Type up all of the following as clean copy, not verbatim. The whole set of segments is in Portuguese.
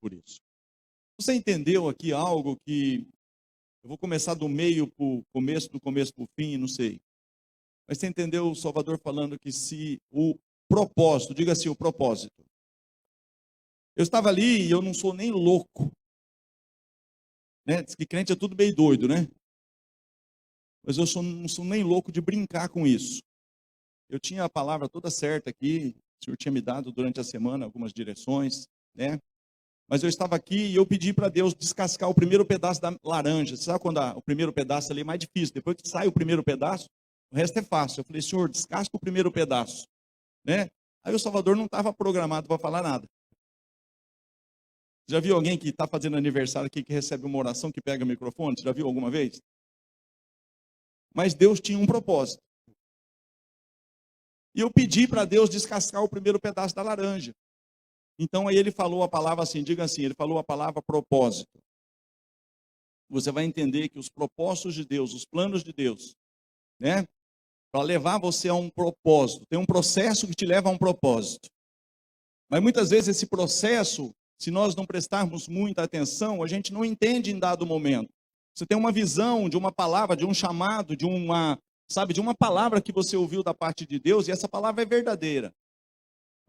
por isso. Você entendeu aqui algo que eu vou começar do meio para o começo, do começo para o fim, não sei. Mas você entendeu o Salvador falando que se o propósito, diga assim, o propósito. Eu estava ali e eu não sou nem louco. Né? Diz que crente é tudo meio doido, né? Mas eu não sou nem louco de brincar com isso. Eu tinha a palavra toda certa aqui, o Senhor tinha me dado durante a semana algumas direções, né? Mas eu estava aqui e eu pedi para Deus descascar o primeiro pedaço da laranja. Você sabe quando o primeiro pedaço ali é mais difícil, depois que sai o primeiro pedaço, o resto é fácil. Eu falei, Senhor, descasca o primeiro pedaço, né? Aí o Salvador não estava programado para falar nada. Já viu alguém que está fazendo aniversário aqui, que recebe uma oração, que pega o microfone? Você já viu alguma vez? Mas Deus tinha um propósito. E eu pedi para Deus descascar o primeiro pedaço da laranja. Então aí ele falou a palavra assim, diga assim, ele falou a palavra propósito. Você vai entender que os propósitos de Deus, os planos de Deus, né? Para levar você a um propósito, tem um processo que te leva a um propósito. Mas muitas vezes esse processo, se nós não prestarmos muita atenção, a gente não entende em dado momento. Você tem uma visão de uma palavra, de um chamado, de uma palavra que você ouviu da parte de Deus, e essa palavra é verdadeira.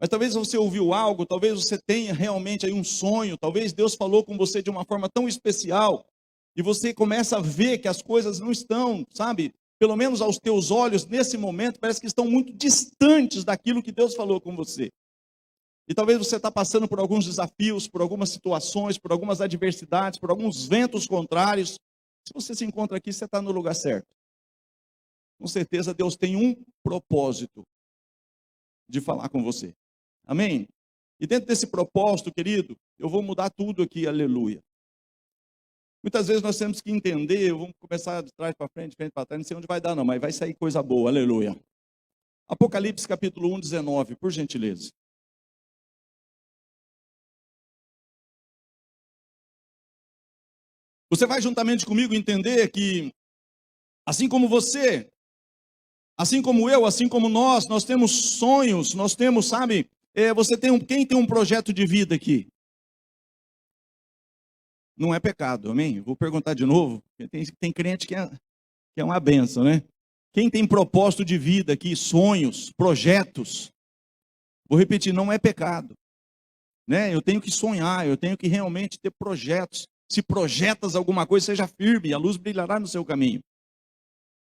Mas talvez você ouviu algo, talvez você tenha realmente aí um sonho, talvez Deus falou com você de uma forma tão especial, e você começa a ver que as coisas não estão, pelo menos aos teus olhos, nesse momento, parece que estão muito distantes daquilo que Deus falou com você. E talvez você está passando por alguns desafios, por algumas situações, por algumas adversidades, por alguns ventos contrários. Se você se encontra aqui, você está no lugar certo. Com certeza Deus tem um propósito de falar com você. Amém? E dentro desse propósito, querido, eu vou mudar tudo aqui, aleluia. Muitas vezes nós temos que entender, vamos começar de trás para frente, de frente para trás, não sei onde vai dar não, mas vai sair coisa boa, aleluia. Apocalipse capítulo 1, 19, por gentileza. Você vai juntamente comigo entender que, assim como você, assim como eu, assim como nós temos sonhos, nós temos, quem tem um projeto de vida aqui? Não é pecado, amém? Vou perguntar de novo, tem crente que é uma benção, né? Quem tem propósito de vida aqui, sonhos, projetos, vou repetir, não é pecado, né? Eu tenho que sonhar, eu tenho que realmente ter projetos. Se projetas alguma coisa, seja firme, a luz brilhará no seu caminho.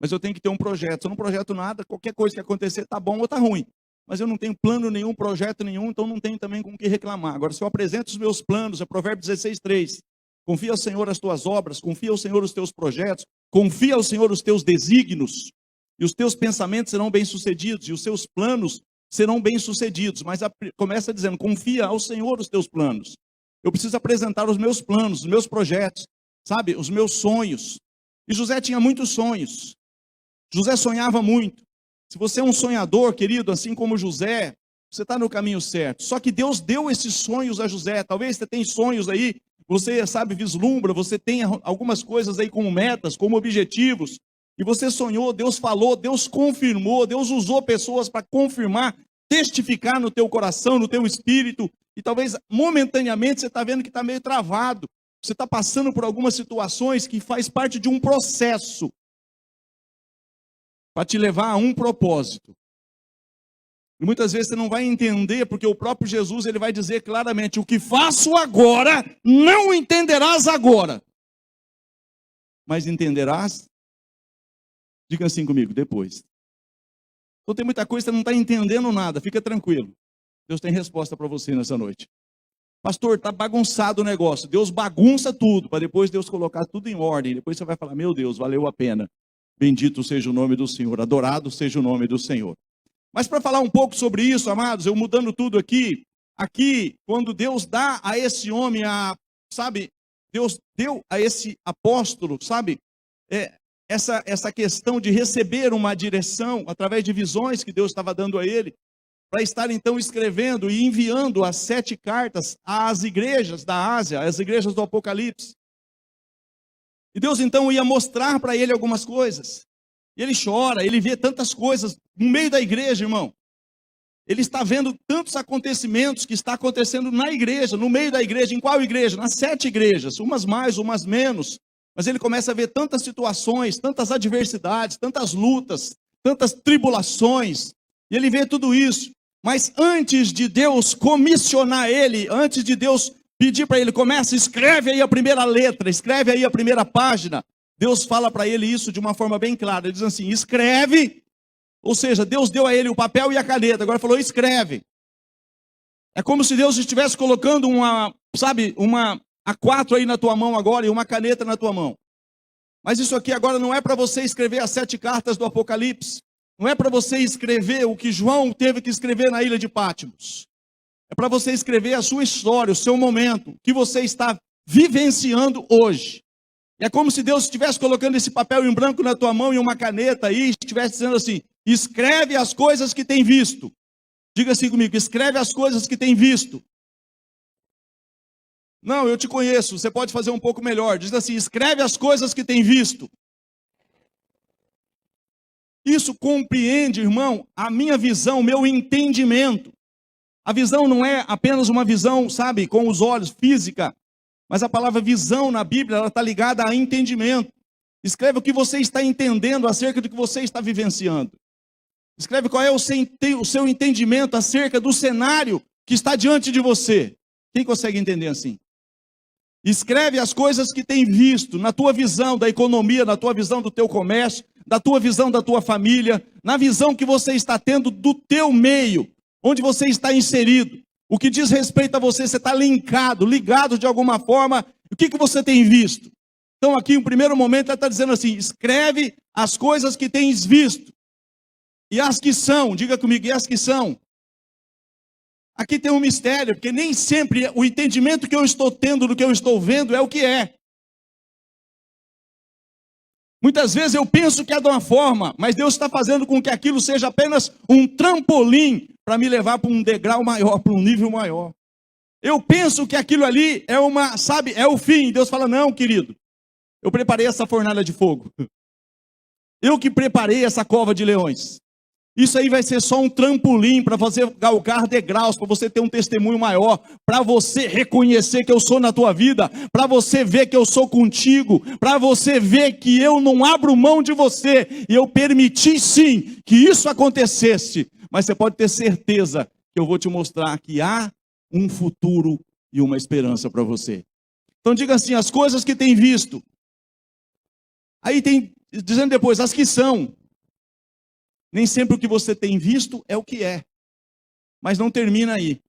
Mas eu tenho que ter um projeto. Se eu não projeto nada, qualquer coisa que acontecer, está bom ou está ruim. Mas eu não tenho plano nenhum, projeto nenhum, então não tenho também com o que reclamar. Agora, se eu apresento os meus planos, é Provérbios 16, 3. Confia ao Senhor as tuas obras, confia ao Senhor os teus projetos, confia ao Senhor os teus desígnios, e os teus pensamentos serão bem-sucedidos, e os seus planos serão bem-sucedidos. Mas começa dizendo, confia ao Senhor os teus planos. Eu preciso apresentar os meus planos, os meus projetos, os meus sonhos. E José tinha muitos sonhos. José sonhava muito. Se você é um sonhador, querido, assim como José, você está no caminho certo. Só que Deus deu esses sonhos a José. Talvez você tenha sonhos aí, você vislumbra, você tem algumas coisas aí como metas, como objetivos. E você sonhou, Deus falou, Deus confirmou, Deus usou pessoas para confirmar, testificar no teu coração, no teu espírito. E talvez momentaneamente você está vendo que está meio travado. Você está passando por algumas situações que faz parte de um processo para te levar a um propósito. E muitas vezes você não vai entender, porque o próprio Jesus ele vai dizer claramente, o que faço agora, não entenderás agora. Mas entenderás, diga assim comigo, depois. Então tem muita coisa que você não está entendendo nada, fica tranquilo. Deus tem resposta para você nessa noite. Pastor, está bagunçado o negócio. Deus bagunça tudo, para depois Deus colocar tudo em ordem. Depois você vai falar, meu Deus, valeu a pena. Bendito seja o nome do Senhor, adorado seja o nome do Senhor. Mas para falar um pouco sobre isso, amados, eu mudando tudo aqui, quando Deus dá a esse homem, Deus deu a esse apóstolo, essa questão de receber uma direção, através de visões que Deus estava dando a ele, para estar então escrevendo e enviando as 7 cartas às igrejas da Ásia, às igrejas do Apocalipse. E Deus então ia mostrar para ele algumas coisas. E ele chora, ele vê tantas coisas no meio da igreja, irmão. ele está vendo tantos acontecimentos que está acontecendo na igreja, no meio da igreja. Em qual igreja? Nas 7 igrejas, umas mais, umas menos. Mas ele começa a ver tantas situações, tantas adversidades, tantas lutas, tantas tribulações. E ele vê tudo isso. Mas antes de Deus comissionar ele, antes de Deus pedir para ele, escreve aí a primeira letra, escreve aí a primeira página. Deus fala para ele isso de uma forma bem clara. Ele diz assim, escreve. Ou seja, Deus deu a ele o papel e a caneta. Agora falou, escreve. É como se Deus estivesse colocando uma A4 aí na tua mão agora e uma caneta na tua mão. Mas isso aqui agora não é para você escrever as 7 cartas do Apocalipse. Não é para você escrever o que João teve que escrever na ilha de Patmos. É para você escrever a sua história, o seu momento, que você está vivenciando hoje. É como se Deus estivesse colocando esse papel em branco na tua mão e uma caneta aí, e estivesse dizendo assim, escreve as coisas que tem visto. Diga assim comigo, escreve as coisas que tem visto. Não, eu te conheço, você pode fazer um pouco melhor. Diz assim, escreve as coisas que tem visto. Isso compreende, irmão, a minha visão, o meu entendimento. A visão não é apenas uma visão, com os olhos, física. Mas a palavra visão na Bíblia, ela está ligada a entendimento. Escreve o que você está entendendo acerca do que você está vivenciando. Escreve qual é o seu entendimento acerca do cenário que está diante de você. Quem consegue entender assim? Escreve as coisas que tem visto, na tua visão da economia, na tua visão do teu comércio, da tua visão da tua família, na visão que você está tendo do teu meio, onde você está inserido. O que diz respeito a você, você está ligado de alguma forma. O que você tem visto? Então aqui, no primeiro momento, ela está dizendo assim, escreve as coisas que tens visto. E as que são, diga comigo, e as que são. Aqui tem um mistério, porque nem sempre o entendimento que eu estou tendo do que eu estou vendo é o que é. Muitas vezes eu penso que é de uma forma, mas Deus está fazendo com que aquilo seja apenas um trampolim para me levar para um degrau maior, para um nível maior. Eu penso que aquilo ali é é o fim. Deus fala, não, querido, eu preparei essa fornalha de fogo. Eu que preparei essa cova de leões. Isso aí vai ser só um trampolim para você galgar degraus, para você ter um testemunho maior, para você reconhecer que eu sou na tua vida, para você ver que eu sou contigo, para você ver que eu não abro mão de você, e eu permiti sim que isso acontecesse, mas você pode ter certeza que eu vou te mostrar que há um futuro e uma esperança para você. Então diga assim, as coisas que tem visto. Aí tem, dizendo depois, as que são. Nem sempre o que você tem visto é o que é. Mas não termina aí.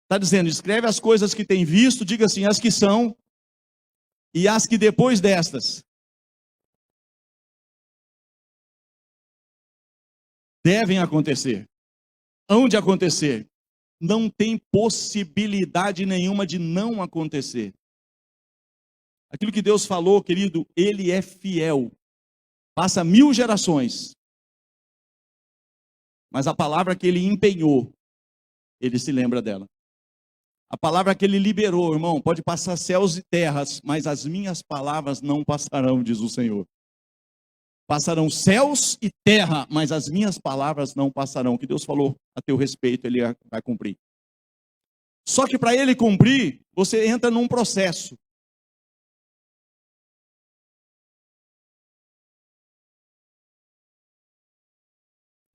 Está dizendo, escreve as coisas que tem visto, diga assim, as que são, e as que depois destas devem acontecer. Hão de acontecer. Não tem possibilidade nenhuma de não acontecer. Aquilo que Deus falou, querido, Ele é fiel. Passa 1000 gerações. Mas a palavra que Ele empenhou, Ele se lembra dela. A palavra que Ele liberou, irmão, pode passar céus e terras, mas as minhas palavras não passarão, diz o Senhor. Passarão céus e terra, mas as minhas palavras não passarão. O que Deus falou a teu respeito, Ele vai cumprir. Só que para Ele cumprir, você entra num processo.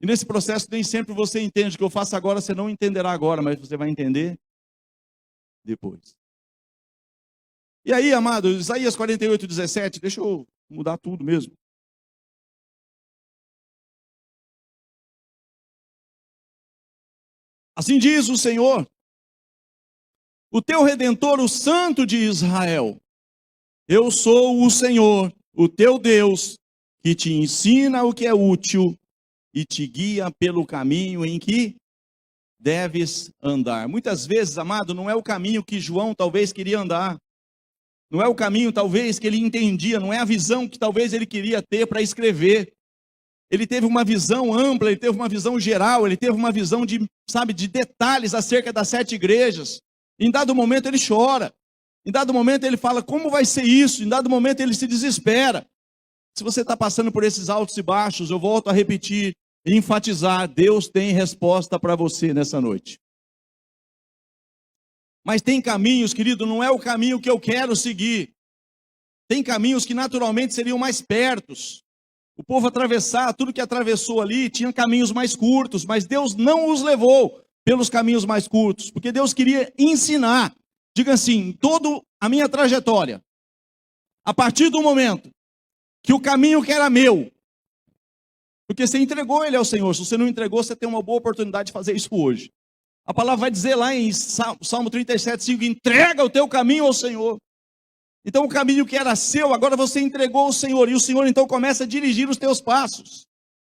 E nesse processo nem sempre você entende. O que eu faço agora, você não entenderá agora, mas você vai entender depois. E aí, amado, Isaías 48:17, deixa eu mudar tudo mesmo. Assim diz o Senhor, o teu Redentor, o Santo de Israel. Eu sou o Senhor, o teu Deus, que te ensina o que é útil e te guia pelo caminho em que deves andar. Muitas vezes, amado, não é o caminho que João talvez queria andar. Não é o caminho talvez que ele entendia, não é a visão que talvez ele queria ter para escrever. Ele teve uma visão ampla, ele teve uma visão geral, ele teve uma visão de detalhes acerca das 7 igrejas. Em dado momento ele chora. Em dado momento ele fala, como vai ser isso? Em dado momento ele se desespera. Se você está passando por esses altos e baixos, eu volto a repetir, enfatizar, Deus tem resposta para você nessa noite. Mas tem caminhos, querido, não é o caminho que eu quero seguir. Tem caminhos que naturalmente seriam mais pertos. O povo atravessar, tudo que atravessou ali, tinha caminhos mais curtos, mas Deus não os levou pelos caminhos mais curtos, porque Deus queria ensinar. Diga assim, toda a minha trajetória, a partir do momento que o caminho que era meu, porque você entregou ele ao Senhor, se você não entregou, você tem uma boa oportunidade de fazer isso hoje. A palavra vai dizer lá em Salmo 37:5, entrega o teu caminho ao Senhor. Então o caminho que era seu, agora você entregou ao Senhor, e o Senhor então começa a dirigir os teus passos.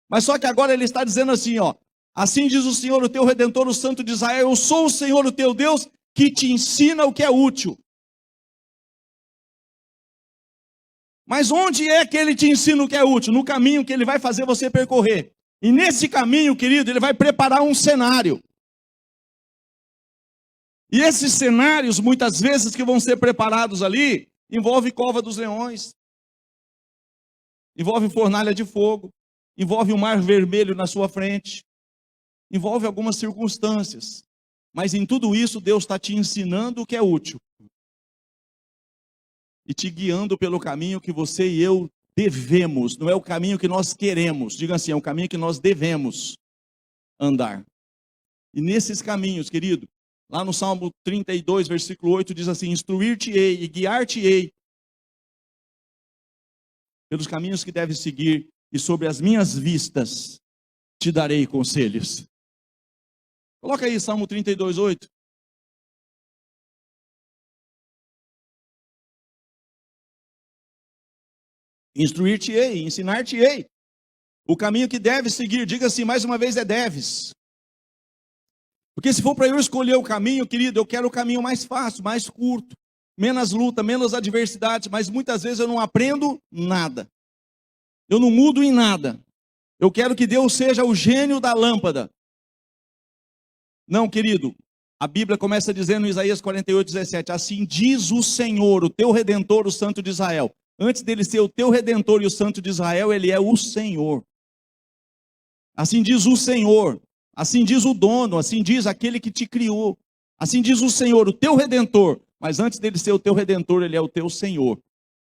Mas só que agora ele está dizendo assim, ó, assim diz o Senhor, o teu Redentor, o Santo de Israel, eu sou o Senhor, o teu Deus, que te ensina o que é útil. Mas onde é que ele te ensina o que é útil? No caminho que ele vai fazer você percorrer. E nesse caminho, querido, ele vai preparar um cenário. E esses cenários, muitas vezes, que vão ser preparados ali, envolve cova dos leões, envolve fornalha de fogo, envolve o mar vermelho na sua frente, envolve algumas circunstâncias. Mas em tudo isso, Deus está te ensinando o que é útil. E te guiando pelo caminho que você e eu devemos. Não é o caminho que nós queremos. Diga assim, é o caminho que nós devemos andar. E nesses caminhos, querido, lá no Salmo 32, versículo 8, diz assim, instruir-te-ei e guiar-te-ei pelos caminhos que deves seguir, e sobre as minhas vistas te darei conselhos. Coloca aí Salmo 32, 8. Instruir-te-ei, ensinar-te-ei o caminho que deves seguir. Diga assim, mais uma vez, é deves. Porque se for para eu escolher o caminho, querido, eu quero o caminho mais fácil, mais curto, menos luta, menos adversidade, mas muitas vezes eu não aprendo nada. Eu não mudo em nada. Eu quero que Deus seja o gênio da lâmpada. Não, querido, a Bíblia começa dizendo em Isaías 48:17, assim diz o Senhor, o teu Redentor, o Santo de Israel. Antes dele ser o teu Redentor e o Santo de Israel, ele é o Senhor. Assim diz o Senhor, assim diz o dono, assim diz aquele que te criou. Assim diz o Senhor, o teu Redentor. Mas antes dele ser o teu Redentor, ele é o teu Senhor.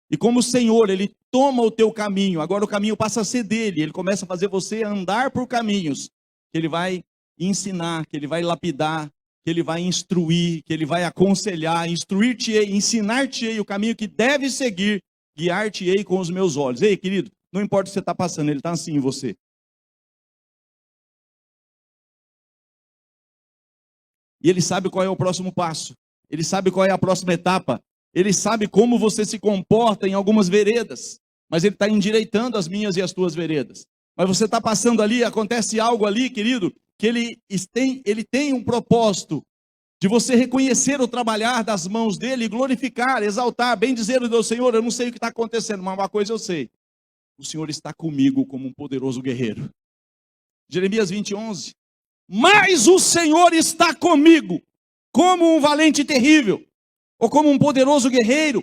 E como o Senhor, ele toma o teu caminho, agora o caminho passa a ser dele. Ele começa a fazer você andar por caminhos que ele vai ensinar, que ele vai lapidar, que ele vai instruir, que ele vai aconselhar, instruir-te-ei, ensinar-te-ei o caminho que deve seguir, guiar-te-ei com os meus olhos. Ei, querido, não importa o que você está passando, ele está assim em você. E ele sabe qual é o próximo passo. Ele sabe qual é a próxima etapa. Ele sabe como você se comporta em algumas veredas. Mas ele está endireitando as minhas e as tuas veredas. Mas você está passando ali, acontece algo ali, querido, que ele tem um propósito de você reconhecer o trabalhar das mãos dele, glorificar, exaltar, bem dizer o Deus, Senhor, eu não sei o que está acontecendo, mas uma coisa eu sei. O Senhor está comigo como um poderoso guerreiro. Jeremias 20:11. Mas o Senhor está comigo, como um valente terrível, ou como um poderoso guerreiro.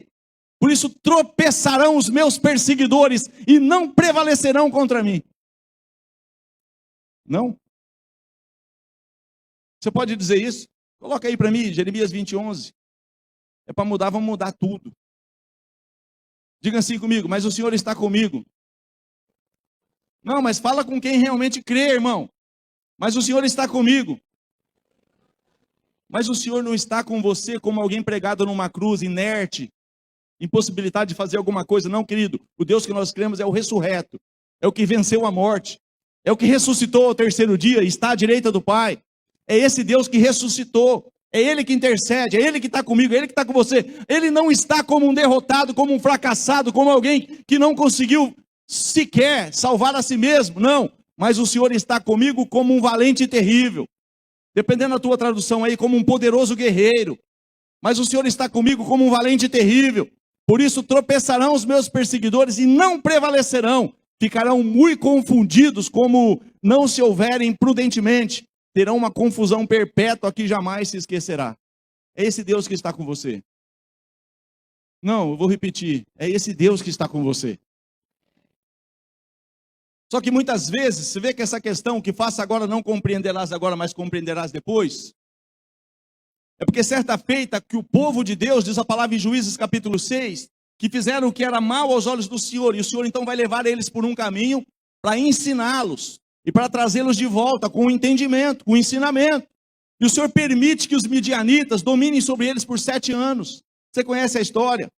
Por isso tropeçarão os meus perseguidores e não prevalecerão contra mim. Não? Você pode dizer isso? Coloca aí para mim, Jeremias 20:11. É para mudar, vamos mudar tudo. Diga assim comigo, mas o Senhor está comigo. Não, mas fala com quem realmente crê, irmão. Mas o Senhor está comigo. Mas o Senhor não está com você como alguém pregado numa cruz, inerte, impossibilidade de fazer alguma coisa. Não, querido. O Deus que nós cremos é o ressurreto. É o que venceu a morte. É o que ressuscitou ao terceiro dia e está à direita do Pai. É esse Deus que ressuscitou. É Ele que intercede. É Ele que está comigo. É Ele que está com você. Ele não está como um derrotado, como um fracassado, como alguém que não conseguiu sequer salvar a si mesmo. Não. Mas o Senhor está comigo como um valente terrível. Dependendo da tua tradução aí, como um poderoso guerreiro. Mas o Senhor está comigo como um valente terrível. Por isso tropeçarão os meus perseguidores e não prevalecerão. Ficarão muito confundidos, como não se houverem prudentemente. Terão uma confusão perpétua que jamais se esquecerá. É esse Deus que está com você. Não, eu vou repetir. É esse Deus que está com você. Só que muitas vezes, você vê que essa questão que faça agora não compreenderás agora, mas compreenderás depois, é porque certa feita que o povo de Deus, diz a palavra em Juízes capítulo 6, que fizeram o que era mal aos olhos do Senhor, e o Senhor então vai levar eles por um caminho para ensiná-los e para trazê-los de volta com o entendimento, com o ensinamento. E o Senhor permite que os midianitas dominem sobre eles por 7 anos. Você conhece a história?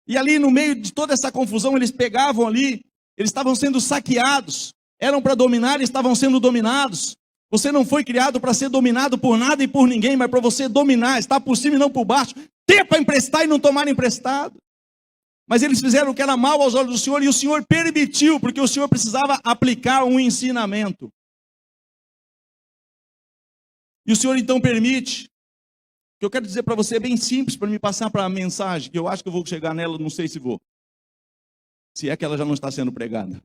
E ali no meio de toda essa confusão, eles pegavam ali, eles estavam sendo saqueados, eram para dominar e estavam sendo dominados. Você não foi criado para ser dominado por nada e por ninguém, mas para você dominar, estar por cima e não por baixo, ter para emprestar e não tomar emprestado. Mas eles fizeram o que era mal aos olhos do Senhor, e o Senhor permitiu, porque o Senhor precisava aplicar um ensinamento. E o Senhor então permite. O que eu quero dizer para você é bem simples, para me passar para a mensagem, que eu acho que eu vou chegar nela, não sei se vou. Se é que ela já não está sendo pregada.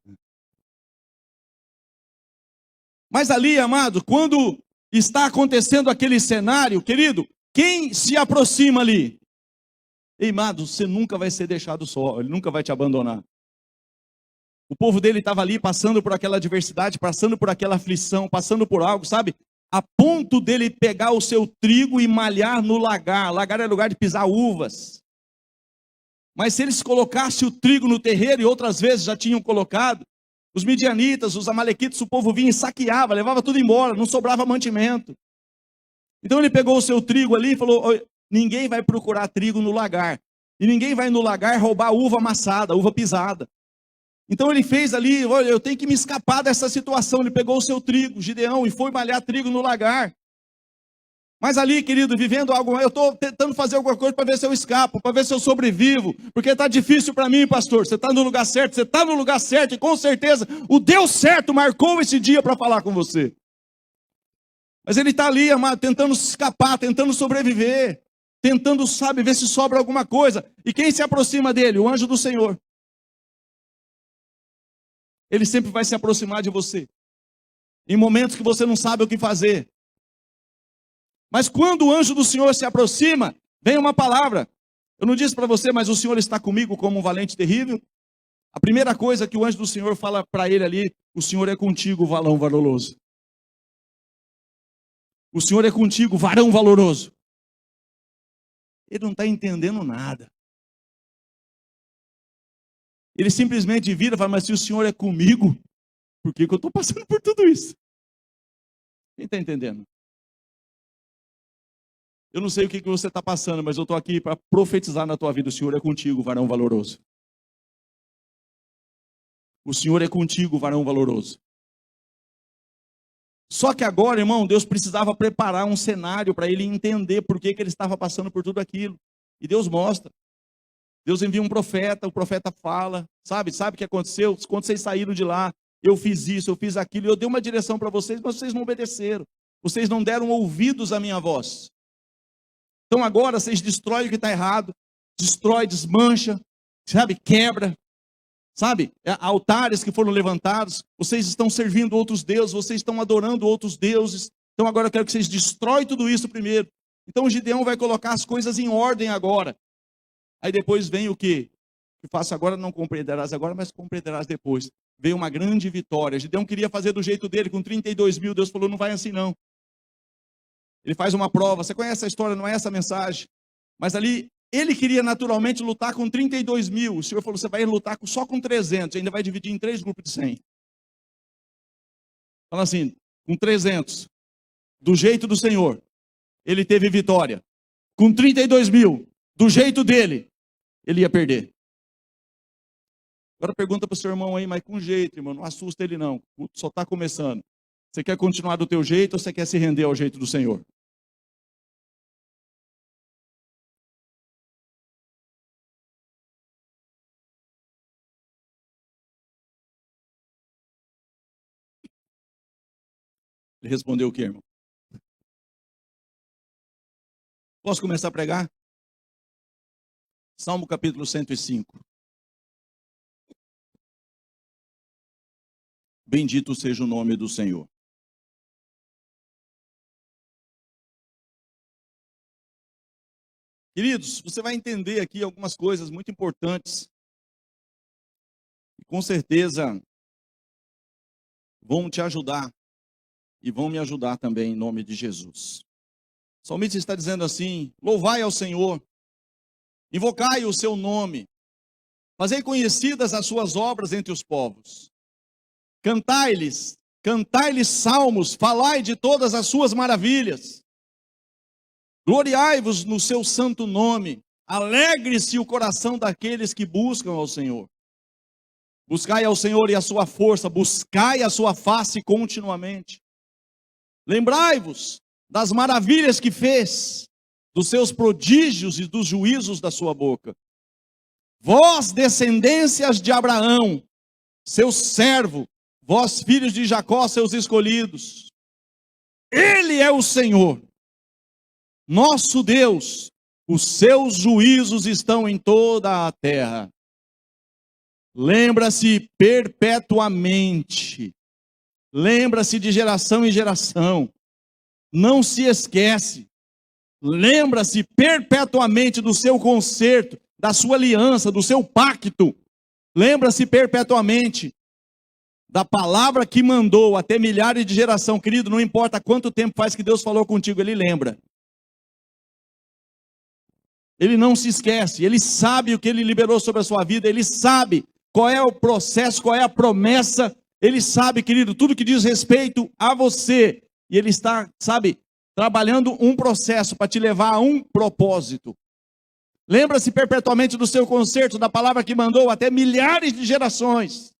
Mas ali, amado, quando está acontecendo aquele cenário, querido, quem se aproxima ali? Ei, amado, você nunca vai ser deixado só, ele nunca vai te abandonar. O povo dele estava ali passando por aquela adversidade, passando por aquela aflição, passando por algo, sabe? A ponto dele pegar o seu trigo e malhar no lagar. Lagar é lugar de pisar uvas. Mas se eles colocassem o trigo no terreiro, e outras vezes já tinham colocado, os midianitas, os amalequitas, o povo vinha e saqueava, levava tudo embora, não sobrava mantimento. Então ele pegou o seu trigo ali e falou: ninguém vai procurar trigo no lagar. E ninguém vai no lagar roubar uva amassada, uva pisada. Então ele fez ali: olha, eu tenho que me escapar dessa situação. Ele pegou o seu trigo, Gideão, e foi malhar trigo no lagar. Mas ali, querido, vivendo algo, eu estou tentando fazer alguma coisa para ver se eu escapo, para ver se eu sobrevivo, porque está difícil para mim, pastor. Você está no lugar certo, você está no lugar certo, e com certeza o Deus certo marcou esse dia para falar com você. Mas ele está ali, amado, tentando se escapar, tentando sobreviver, tentando, sabe, ver se sobra alguma coisa. E quem se aproxima dele? O anjo do Senhor. Ele sempre vai se aproximar de você, em momentos que você não sabe o que fazer. Mas quando o anjo do Senhor se aproxima, vem uma palavra. Eu não disse para você, mas o Senhor está comigo como um valente terrível. A primeira coisa que o anjo do Senhor fala para ele ali: o Senhor é contigo, varão valoroso. O Senhor é contigo, varão valoroso. Ele não está entendendo nada. Ele simplesmente vira e fala: mas se o Senhor é comigo, por que eu estou passando por tudo isso? Quem está entendendo? Eu não sei o que você está passando, mas eu estou aqui para profetizar na tua vida: o Senhor é contigo, varão valoroso. O Senhor é contigo, varão valoroso. Só que agora, irmão, Deus precisava preparar um cenário para ele entender por que ele estava passando por tudo aquilo. E Deus mostra. Deus envia um profeta, o profeta fala, sabe o que aconteceu? Quando vocês saíram de lá, eu fiz isso, eu fiz aquilo, eu dei uma direção para vocês, mas vocês não obedeceram. Vocês não deram ouvidos à minha voz. Então agora vocês destroem o que está errado, destrói, desmancha, sabe, quebra, sabe, altares que foram levantados, vocês estão servindo outros deuses, vocês estão adorando outros deuses. Então agora eu quero que vocês destroem tudo isso primeiro. Então o Gideão vai colocar as coisas em ordem agora. Aí depois vem o quê? O que faço agora não compreenderás agora, mas compreenderás depois. Veio uma grande vitória. Gideão queria fazer do jeito dele, com 32 mil, Deus falou: não vai assim não. Ele faz uma prova, você conhece a história, não é essa a mensagem. Mas ali, ele queria naturalmente lutar com 32 mil. O Senhor falou: você vai lutar só com 300, ainda vai dividir em 3 grupos de 100. Fala assim, com 300, do jeito do Senhor, ele teve vitória. Com 32 mil, do jeito dele, ele ia perder. Agora pergunta para o seu irmão aí: mas com jeito, irmão, não assusta ele não, só está começando. Você quer continuar do teu jeito ou você quer se render ao jeito do Senhor? Ele respondeu o quê, irmão? Posso começar a pregar? Salmo capítulo 105. Bendito seja o nome do Senhor. Queridos, você vai entender aqui algumas coisas muito importantes. E com certeza, vão te ajudar e vão me ajudar também em nome de Jesus. O salmista está dizendo assim: louvai ao Senhor, invocai o seu nome, fazei conhecidas as suas obras entre os povos, cantai-lhes salmos, falai de todas as suas maravilhas, gloriai-vos no seu santo nome, alegre-se o coração daqueles que buscam ao Senhor. Buscai ao Senhor e a sua força, buscai a sua face continuamente. Lembrai-vos das maravilhas que fez, dos seus prodígios e dos juízos da sua boca. Vós, descendências de Abraão, seu servo, vós, filhos de Jacó, seus escolhidos. Ele é o Senhor, nosso Deus, os seus juízos estão em toda a terra. Lembra-se perpetuamente, lembra-se de geração em geração, não se esquece, lembra-se perpetuamente do seu concerto, da sua aliança, do seu pacto, lembra-se perpetuamente da palavra que mandou até milhares de geração. Querido, não importa quanto tempo faz que Deus falou contigo, Ele lembra. Ele não se esquece, Ele sabe o que Ele liberou sobre a sua vida, Ele sabe qual é o processo, qual é a promessa, Ele sabe, querido, tudo que diz respeito a você, e Ele está, sabe, trabalhando um processo para te levar a um propósito. Lembra-se perpetuamente do seu concerto, da palavra que mandou até milhares de gerações,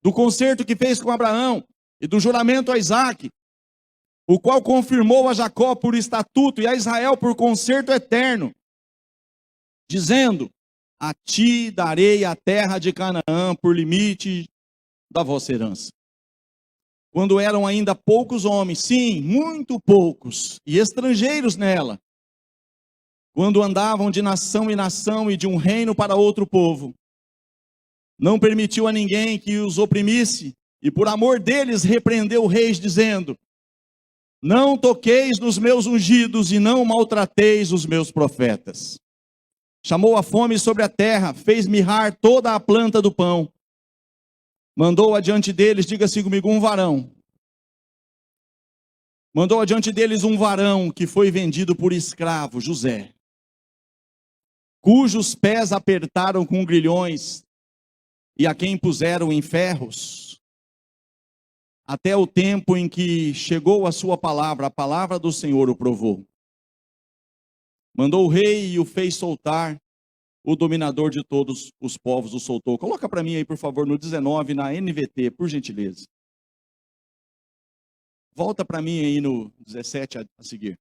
do concerto que fez com Abraão, e do juramento a Isaac, o qual confirmou a Jacó por estatuto e a Israel por concerto eterno, dizendo: a ti darei a terra de Canaã por limite da vossa herança. Quando eram ainda poucos homens, sim, muito poucos, e estrangeiros nela, quando andavam de nação em nação e de um reino para outro povo, não permitiu a ninguém que os oprimisse, e por amor deles repreendeu reis, dizendo: não toqueis nos meus ungidos e não maltrateis os meus profetas. Chamou a fome sobre a terra, fez mirrar toda a planta do pão. Mandou adiante deles, diga-se comigo, um varão. Mandou adiante deles um varão que foi vendido por escravo, José, cujos pés apertaram com grilhões e a quem puseram em ferros, até o tempo em que chegou a sua palavra, a palavra do Senhor o provou. Mandou o rei e o fez soltar, o dominador de todos os povos o soltou. Coloca para mim aí, por favor, no 19, na NVT, por gentileza. Volta para mim aí no 17 a seguir.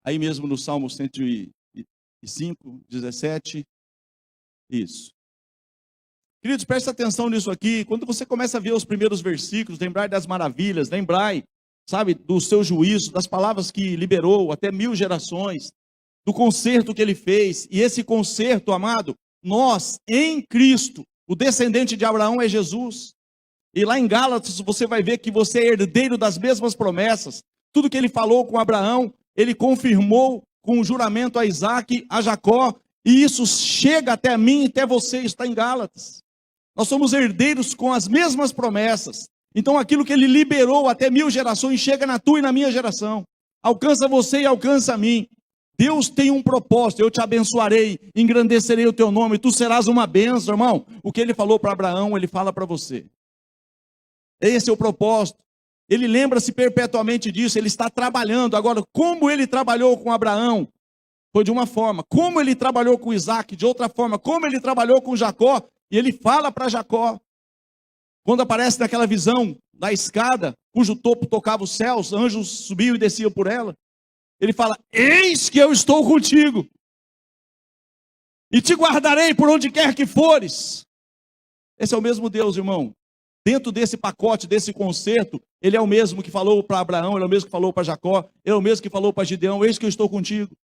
Aí mesmo no Salmo 105, 17. Isso. Queridos, preste atenção nisso aqui. Quando você começa a ver os primeiros versículos, lembrar das maravilhas, lembrar, sabe, do seu juízo, das palavras que liberou até 1000 gerações, do concerto que ele fez. E esse concerto, amado, nós, em Cristo, o descendente de Abraão é Jesus. E lá em Gálatas você vai ver que você é herdeiro das mesmas promessas. Tudo que ele falou com Abraão, ele confirmou com o juramento a Isaac, a Jacó, e isso chega até mim e até você, está em Gálatas. Nós somos herdeiros com as mesmas promessas. Então aquilo que ele liberou até 1000 gerações chega na tua e na minha geração. Alcança você e alcança a mim. Deus tem um propósito: eu te abençoarei, engrandecerei o teu nome, tu serás uma bênção, irmão. O que ele falou para Abraão, ele fala para você. Esse é o propósito. Ele lembra-se perpetuamente disso, ele está trabalhando. Agora, como ele trabalhou com Abraão, foi de uma forma. Como ele trabalhou com Isaac, de outra forma. Como ele trabalhou com Jacó, e ele fala para Jacó, quando aparece naquela visão da escada, cujo topo tocava os céus, anjos subiam e desciam por ela, ele fala: eis que eu estou contigo, e te guardarei por onde quer que fores. Esse é o mesmo Deus, irmão. Dentro desse pacote, desse concerto, ele é o mesmo que falou para Abraão, ele é o mesmo que falou para Jacó, ele é o mesmo que falou para Gideão: eis que eu estou contigo,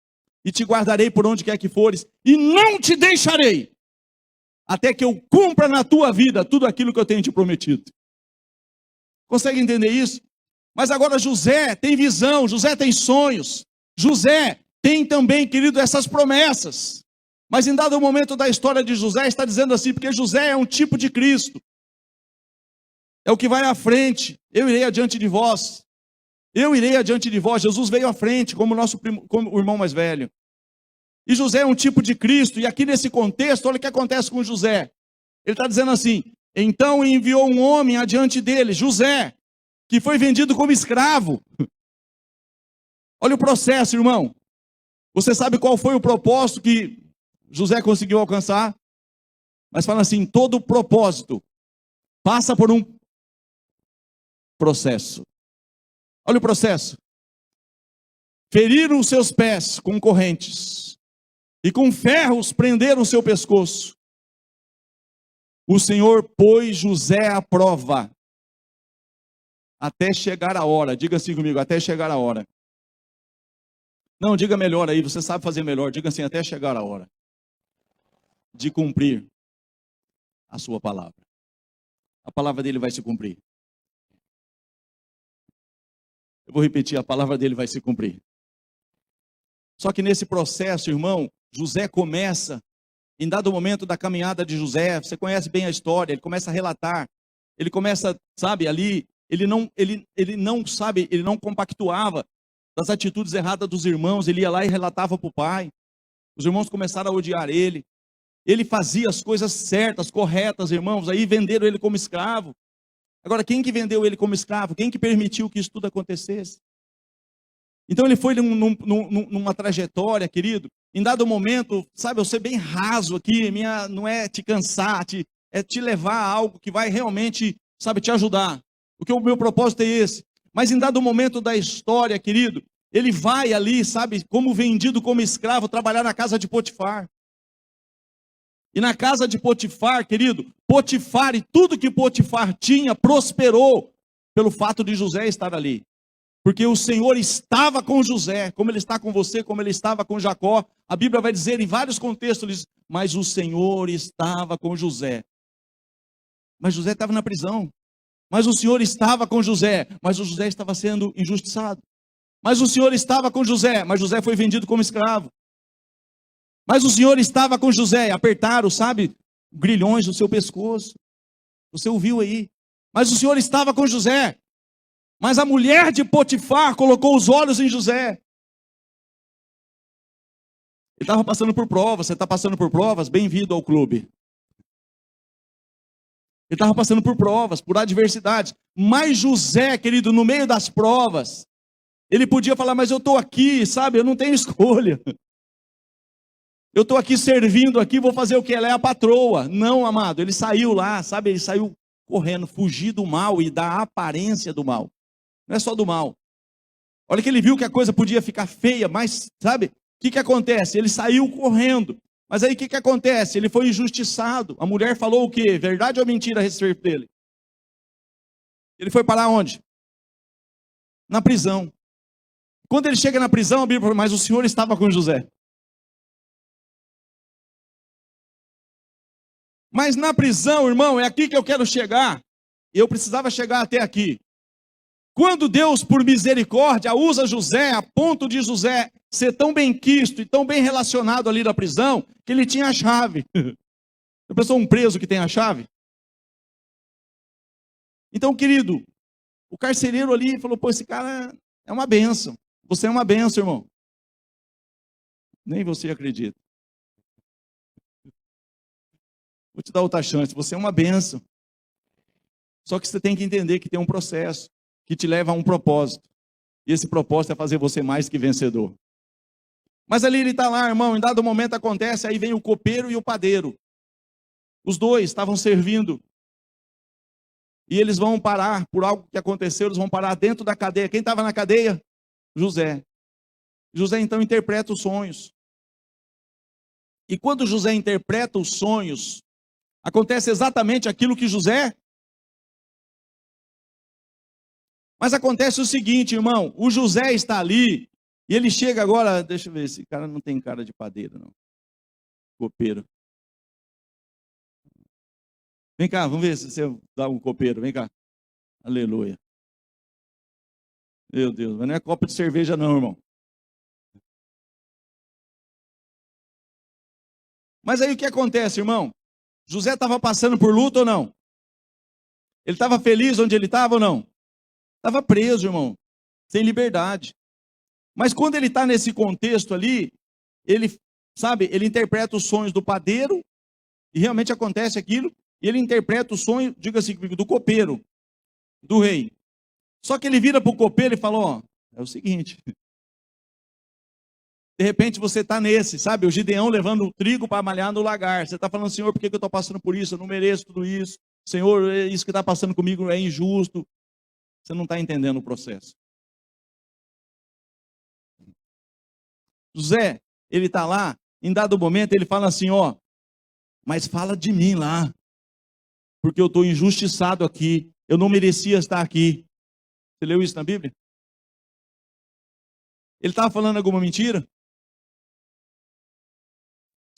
e te guardarei por onde quer que fores, e não te deixarei, até que eu cumpra na tua vida tudo aquilo que eu tenho te prometido. Consegue entender isso? Mas agora José tem visão, José tem sonhos, José tem também, querido, essas promessas. Mas em dado momento da história de José, está dizendo assim, porque José é um tipo de Cristo. É o que vai à frente. Eu irei adiante de vós. Eu irei adiante de vós. Jesus veio à frente como como o irmão mais velho. E José é um tipo de Cristo. E aqui nesse contexto, olha o que acontece com José. Ele está dizendo assim, então enviou um homem adiante dele, José, que foi vendido como escravo. Olha o processo, irmão. Você sabe qual foi o propósito que José conseguiu alcançar? Mas fala assim, todo propósito passa por um processo. Olha o processo. Feriram os seus pés com correntes e com ferros prenderam o seu pescoço. O Senhor pôs José à prova até chegar a hora. Diga assim comigo, até chegar a hora. Não, diga melhor aí, você sabe fazer melhor. Diga assim, até chegar a hora de cumprir a sua palavra. A palavra dele vai se cumprir. Eu vou repetir, a palavra dele vai se cumprir. Só que nesse processo, irmão, José começa, em dado momento da caminhada de José, você conhece bem a história, ele começa a relatar, ele começa, sabe, ali, ele não compactuava das atitudes erradas dos irmãos, ele ia lá e relatava para o pai, os irmãos começaram a odiar ele fazia as coisas certas, corretas, irmãos, aí venderam ele como escravo. Agora, quem que vendeu ele como escravo? Quem que permitiu que isso tudo acontecesse? Então ele foi numa trajetória, querido, em dado momento, sabe, eu ser bem raso aqui, não é te cansar, é te levar a algo que vai realmente, sabe, te ajudar. Porque o meu propósito é esse. Mas em dado momento da história, querido, ele vai ali, sabe, como vendido como escravo, trabalhar na casa de Potifar. E na casa de Potifar, querido, Potifar e tudo que Potifar tinha prosperou pelo fato de José estar ali. Porque o Senhor estava com José, como ele está com você, como ele estava com Jacó. A Bíblia vai dizer em vários contextos, mas o Senhor estava com José. Mas José estava na prisão. Mas o Senhor estava com José, mas o José estava sendo injustiçado. Mas o Senhor estava com José, mas José foi vendido como escravo. Mas o Senhor estava com José, apertaram, sabe, grilhões no seu pescoço. Você ouviu aí. Mas o Senhor estava com José. Mas a mulher de Potifar colocou os olhos em José. Ele estava passando por provas. Você está passando por provas? Bem-vindo ao clube. Ele estava passando por provas, por adversidades. Mas José, querido, no meio das provas, ele podia falar, mas eu estou aqui, sabe, eu não tenho escolha. Eu estou aqui servindo aqui, vou fazer o que? Ela é a patroa. Não, amado, ele saiu lá, sabe, ele saiu correndo, fugir do mal e da aparência do mal. Não é só do mal. Olha que ele viu que a coisa podia ficar feia, mas, sabe, o que acontece? Ele saiu correndo. Mas aí o que acontece? Ele foi injustiçado. A mulher falou o quê? Verdade ou mentira a respeito dele? Ele foi parar onde? Na prisão. Quando ele chega na prisão, a Bíblia fala, mas o Senhor estava com José. Mas na prisão, irmão, é aqui que eu quero chegar. Eu precisava chegar até aqui. Quando Deus, por misericórdia, usa José, a ponto de José ser tão bem quisto e tão bem relacionado ali na prisão, que ele tinha a chave. Já pensou um preso que tem a chave? Então, querido, o carcereiro ali falou, pô, esse cara é uma bênção. Você é uma bênção, irmão. Nem você acredita. Vou te dar outra chance, você é uma bênção. Só que você tem que entender que tem um processo que te leva a um propósito. E esse propósito é fazer você mais que vencedor. Mas ali ele está lá, irmão, em dado momento acontece, aí vem o copeiro e o padeiro. Os dois estavam servindo. E eles vão parar por algo que aconteceu, eles vão parar dentro da cadeia. Quem estava na cadeia? José. José então interpreta os sonhos. E quando José interpreta os sonhos, acontece exatamente aquilo que José. Mas acontece o seguinte, irmão, o José está ali, e ele chega agora, deixa eu ver, esse cara não tem cara de padeiro, não. Copeiro. Vem cá, vamos ver se você dá um copeiro, vem cá. Aleluia. Meu Deus, mas não é copo de cerveja não, irmão. Mas aí o que acontece, irmão? José estava passando por luta ou não? Ele estava feliz onde ele estava ou não? Estava preso, irmão, sem liberdade. Mas quando ele está nesse contexto ali, ele, sabe, ele interpreta os sonhos do padeiro, e realmente acontece aquilo, e ele interpreta o sonho, diga assim, do copeiro, do rei. Só que ele vira para o copeiro e fala, ó, é o seguinte, de repente você está nesse, sabe, o Gideão levando o trigo para malhar no lagar, você está falando, Senhor, por que eu estou passando por isso? Eu não mereço tudo isso. Senhor, isso que está passando comigo é injusto. Você não está entendendo o processo. José, ele está lá, em dado momento ele fala assim, ó, mas fala de mim lá, porque eu estou injustiçado aqui, eu não merecia estar aqui. Você leu isso na Bíblia? Ele estava falando alguma mentira?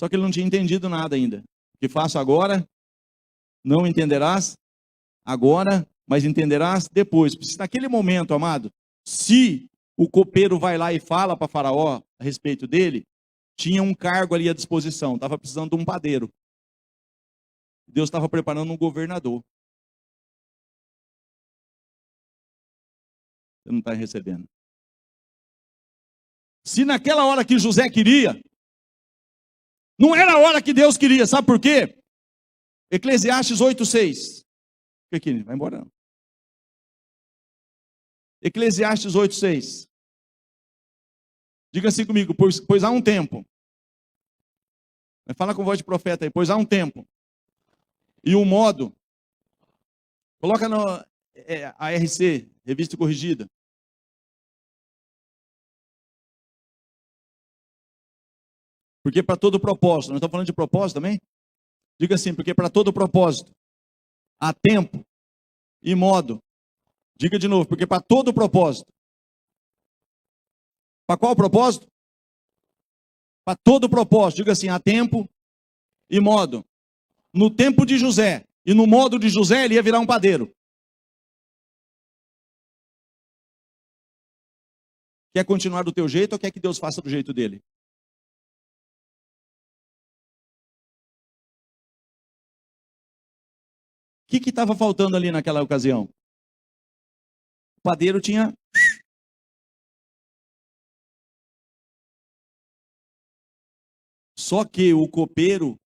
Só que ele não tinha entendido nada ainda. O que faço agora, não entenderás agora, mas entenderás depois. Porque naquele momento, amado, se o copeiro vai lá e fala para Faraó a respeito dele, tinha um cargo ali à disposição, estava precisando de um padeiro. Deus estava preparando um governador. Você não está recebendo. Se naquela hora que José queria, não era a hora que Deus queria, sabe por quê? Eclesiastes 8:6. Fica aqui, vai embora não. Eclesiastes 8:6. Diga assim comigo, pois há um tempo. Fala com voz de profeta aí, pois há um tempo. E um modo. Coloca no ARC, Revista Corrigida. Porque para todo propósito, nós estamos falando de propósito também? Diga assim, porque para todo propósito há tempo e modo. Diga de novo, porque para todo propósito. Para qual propósito? Para todo propósito. Diga assim, há tempo e modo. No tempo de José e no modo de José, ele ia virar um padeiro. Quer continuar do teu jeito ou quer que Deus faça do jeito dele? O que estava faltando ali naquela ocasião? O padeiro tinha... Só que o copeiro,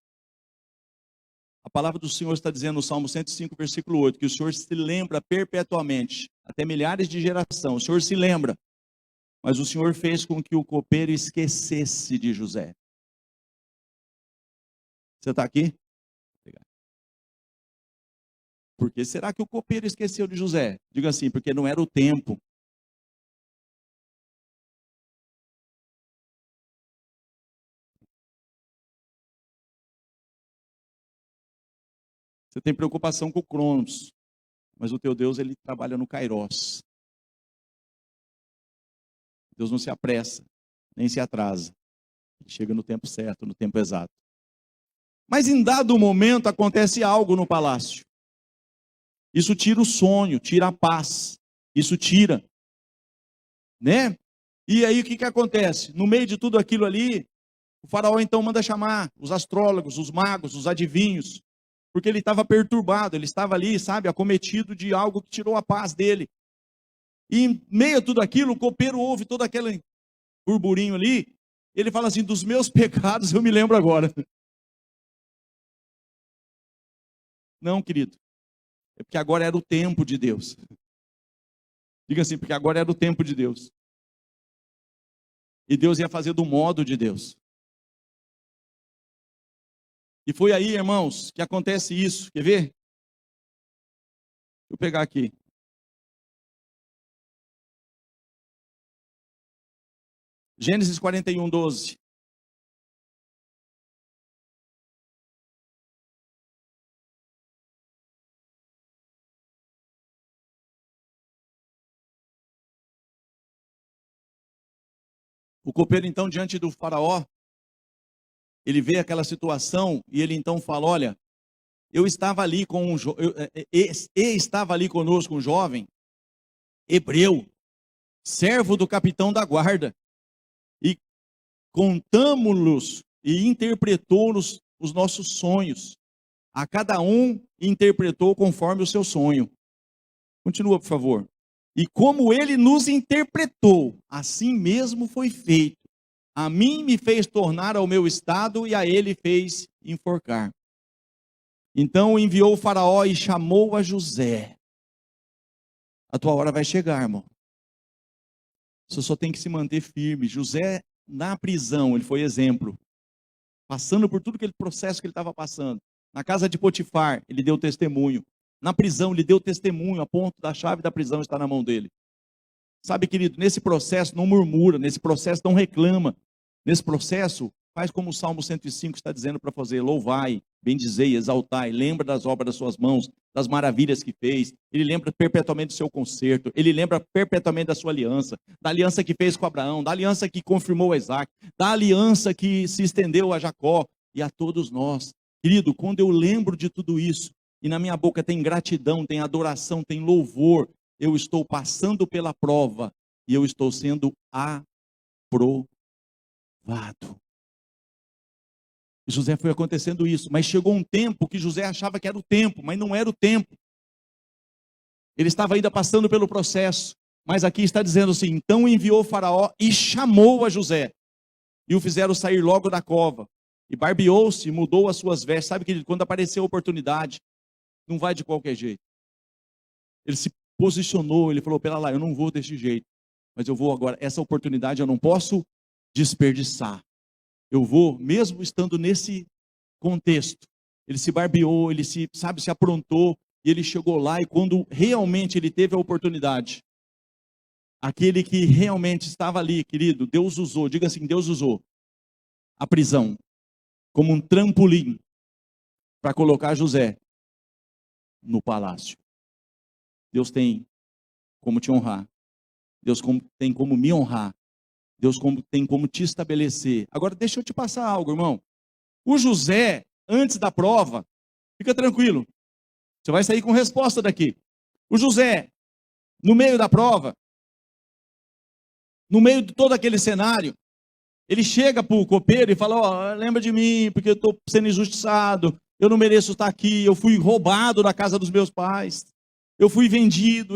a palavra do Senhor está dizendo no Salmo 105, versículo 8, que o Senhor se lembra perpetuamente, até milhares de gerações, o Senhor se lembra, mas o Senhor fez com que o copeiro esquecesse de José. Você está aqui? Por que será que o copeiro esqueceu de José? Diga assim, porque não era o tempo. Você tem preocupação com o Cronos, mas o teu Deus, ele trabalha no Kairos. Deus não se apressa, nem se atrasa. Ele chega no tempo certo, no tempo exato. Mas em dado momento acontece algo no palácio. Isso tira o sonho, tira a paz. Isso tira, né? E aí o que acontece? No meio de tudo aquilo ali, o faraó então manda chamar os astrólogos, os magos, os adivinhos, porque ele estava perturbado, ele estava ali, sabe, acometido de algo que tirou a paz dele. E em meio a tudo aquilo, o copeiro ouve todo aquele burburinho ali, ele fala assim, dos meus pecados eu me lembro agora. Não, querido, é porque agora era o tempo de Deus. Diga assim, porque agora era o tempo de Deus. E Deus ia fazer do modo de Deus. E foi aí, irmãos, que acontece isso. Quer ver? Deixa eu pegar aqui. Gênesis 41, 12. O copeiro, então, diante do faraó, ele vê aquela situação e ele então fala, olha, eu estava ali com estava ali conosco um jovem hebreu, servo do capitão da guarda, e contamos-los e interpretou-nos os nossos sonhos. A cada um interpretou conforme o seu sonho. Continua, por favor. E como ele nos interpretou, assim mesmo foi feito. A mim me fez tornar ao meu estado e a ele fez enforcar. Então enviou o faraó e chamou a José. A tua hora vai chegar, irmão. Você só tem que se manter firme. José, na prisão, ele foi exemplo. Passando por tudo aquele processo que ele estava passando. Na casa de Potifar, ele deu testemunho. Na prisão, ele deu testemunho, a ponto da chave da prisão estar na mão dele. Sabe, querido, nesse processo não murmura, nesse processo não reclama. Nesse processo, faz como o Salmo 105 está dizendo para fazer: louvai, bendizei, exaltai, lembra das obras das suas mãos, das maravilhas que fez. Ele lembra perpetuamente do seu conserto, ele lembra perpetuamente da sua aliança, da aliança que fez com Abraão, da aliança que confirmou a Isaac, da aliança que se estendeu a Jacó e a todos nós. Querido, quando eu lembro de tudo isso, e na minha boca tem gratidão, tem adoração, tem louvor, eu estou passando pela prova e eu estou sendo aprovado. José foi acontecendo isso, mas chegou um tempo que José achava que era o tempo, mas não era o tempo. Ele estava ainda passando pelo processo, mas aqui está dizendo assim: então enviou o faraó e chamou a José, e o fizeram sair logo da cova, e barbeou-se, mudou as suas vestes. Sabe, querido, quando apareceu a oportunidade, não vai de qualquer jeito. Ele se posicionou, ele falou: pera lá, eu não vou desse jeito, mas eu vou agora, essa oportunidade eu não posso desperdiçar. Eu vou, mesmo estando nesse contexto. Ele se barbeou, ele se aprontou, e ele chegou lá, e quando realmente ele teve a oportunidade, aquele que realmente estava ali, querido, Deus usou, diga assim, Deus usou a prisão como um trampolim para colocar José no palácio. Deus tem como te honrar. Deus tem como me honrar. Deus tem como te estabelecer. Agora deixa eu te passar algo, irmão. O José, antes da prova, fica tranquilo, você vai sair com resposta daqui. O José, no meio da prova, no meio de todo aquele cenário, ele chega para o copeiro e fala: ó, lembra de mim, porque eu estou sendo injustiçado, eu não mereço estar aqui, eu fui roubado da casa dos meus pais, eu fui vendido,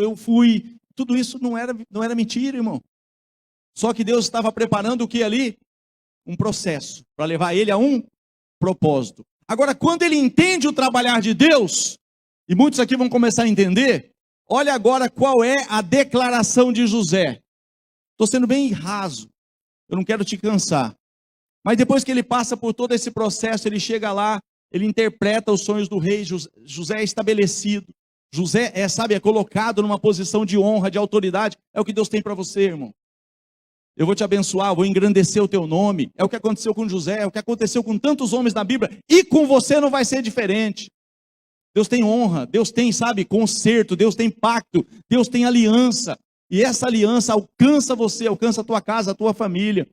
tudo isso não era mentira, irmão. Só que Deus estava preparando o que ali? Um processo, para levar ele a um propósito. Agora, quando ele entende o trabalhar de Deus, e muitos aqui vão começar a entender, olha agora qual é a declaração de José. Estou sendo bem raso, eu não quero te cansar. Mas depois que ele passa por todo esse processo, ele chega lá, ele interpreta os sonhos do rei. José é estabelecido. José é colocado numa posição de honra, de autoridade. É o que Deus tem para você, irmão. Eu vou te abençoar, vou engrandecer o teu nome. É o que aconteceu com José, é o que aconteceu com tantos homens na Bíblia. E com você não vai ser diferente. Deus tem honra, Deus tem, conserto, Deus tem pacto, Deus tem aliança. E essa aliança alcança você, alcança a tua casa, a tua família.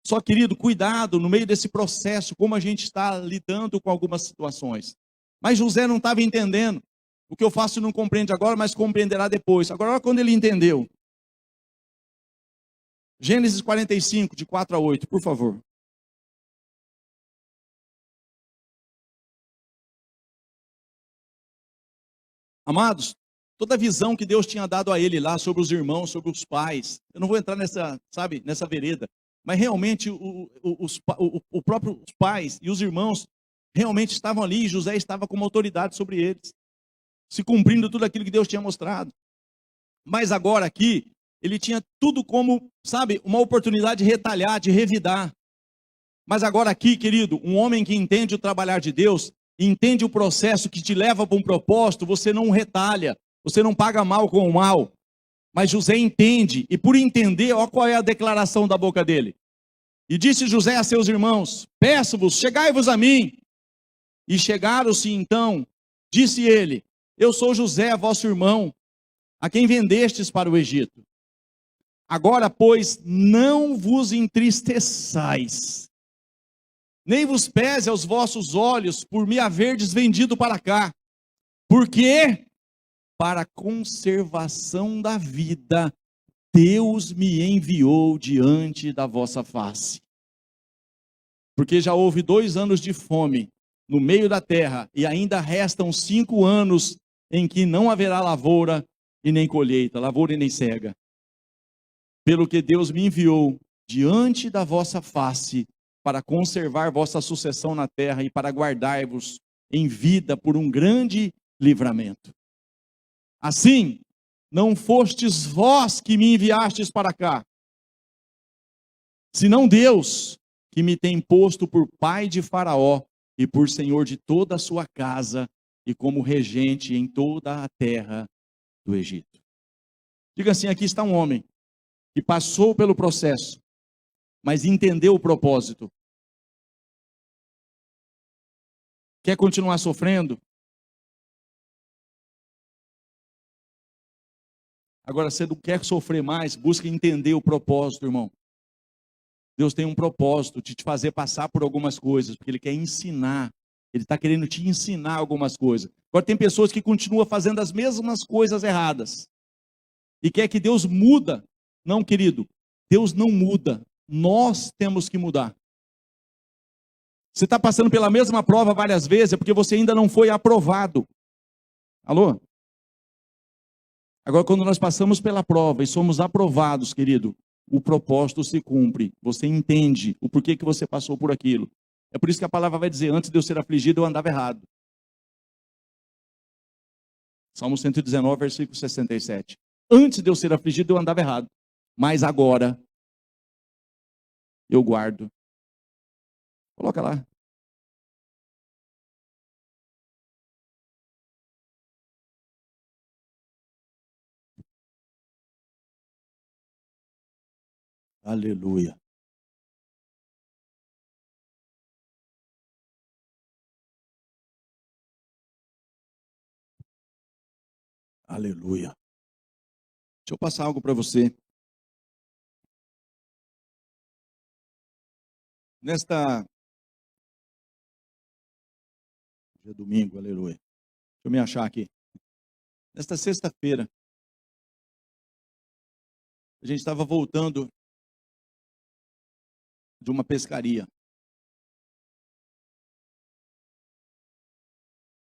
Só, querido, cuidado no meio desse processo, como a gente está lidando com algumas situações. Mas José não estava entendendo. O que eu faço não compreende agora, mas compreenderá depois. Agora, olha quando ele entendeu. Gênesis 45, de 4 a 8, por favor. Amados, toda a visão que Deus tinha dado a ele lá sobre os irmãos, sobre os pais, eu não vou entrar nessa vereda, mas realmente os próprios pais e os irmãos realmente estavam ali, e José estava como autoridade sobre eles, se cumprindo tudo aquilo que Deus tinha mostrado. Mas agora aqui, ele tinha tudo como, uma oportunidade de retalhar, de revidar. Mas agora aqui, querido, um homem que entende o trabalhar de Deus, entende o processo que te leva para um propósito, você não retalha, você não paga mal com o mal. Mas José entende, e por entender, olha qual é a declaração da boca dele. E disse José a seus irmãos: peço-vos, chegai-vos a mim. E chegaram-se então, disse ele: eu sou José, vosso irmão, a quem vendestes para o Egito. Agora, pois, não vos entristeçais, nem vos pese aos vossos olhos por me haverdes vendido para cá, porque para a conservação da vida Deus me enviou diante da vossa face. Porque já houve 2 anos de fome, no meio da terra, e ainda restam 5 anos em que não haverá lavoura e nem colheita, lavoura e nem cega. Pelo que Deus me enviou diante da vossa face, para conservar vossa sucessão na terra e para guardar-vos em vida por um grande livramento. Assim, não fostes vós que me enviastes para cá, senão Deus, que me tem posto por pai de Faraó e por senhor de toda a sua casa e como regente em toda a terra do Egito. Diga assim, aqui está um homem que passou pelo processo, mas entendeu o propósito. Quer continuar sofrendo? Agora, você não quer sofrer mais, busca entender o propósito, irmão. Deus tem um propósito de te fazer passar por algumas coisas, porque Ele quer ensinar. Ele está querendo te ensinar algumas coisas. Agora, tem pessoas que continuam fazendo as mesmas coisas erradas. E quer que Deus muda. Não, querido, Deus não muda. Nós temos que mudar. Você está passando pela mesma prova várias vezes, é porque você ainda não foi aprovado. Alô? Agora, quando nós passamos pela prova e somos aprovados, querido, o propósito se cumpre. Você entende o porquê que você passou por aquilo. É por isso que a palavra vai dizer, antes de eu ser afligido, eu andava errado. Salmo 119, versículo 67. Antes de eu ser afligido, eu andava errado. Mas agora, eu guardo. Coloca lá. Aleluia. Aleluia. Deixa eu passar algo para você. Nesta... Hoje é domingo, aleluia. Deixa eu me achar aqui. Nesta sexta-feira, a gente estava voltando de uma pescaria.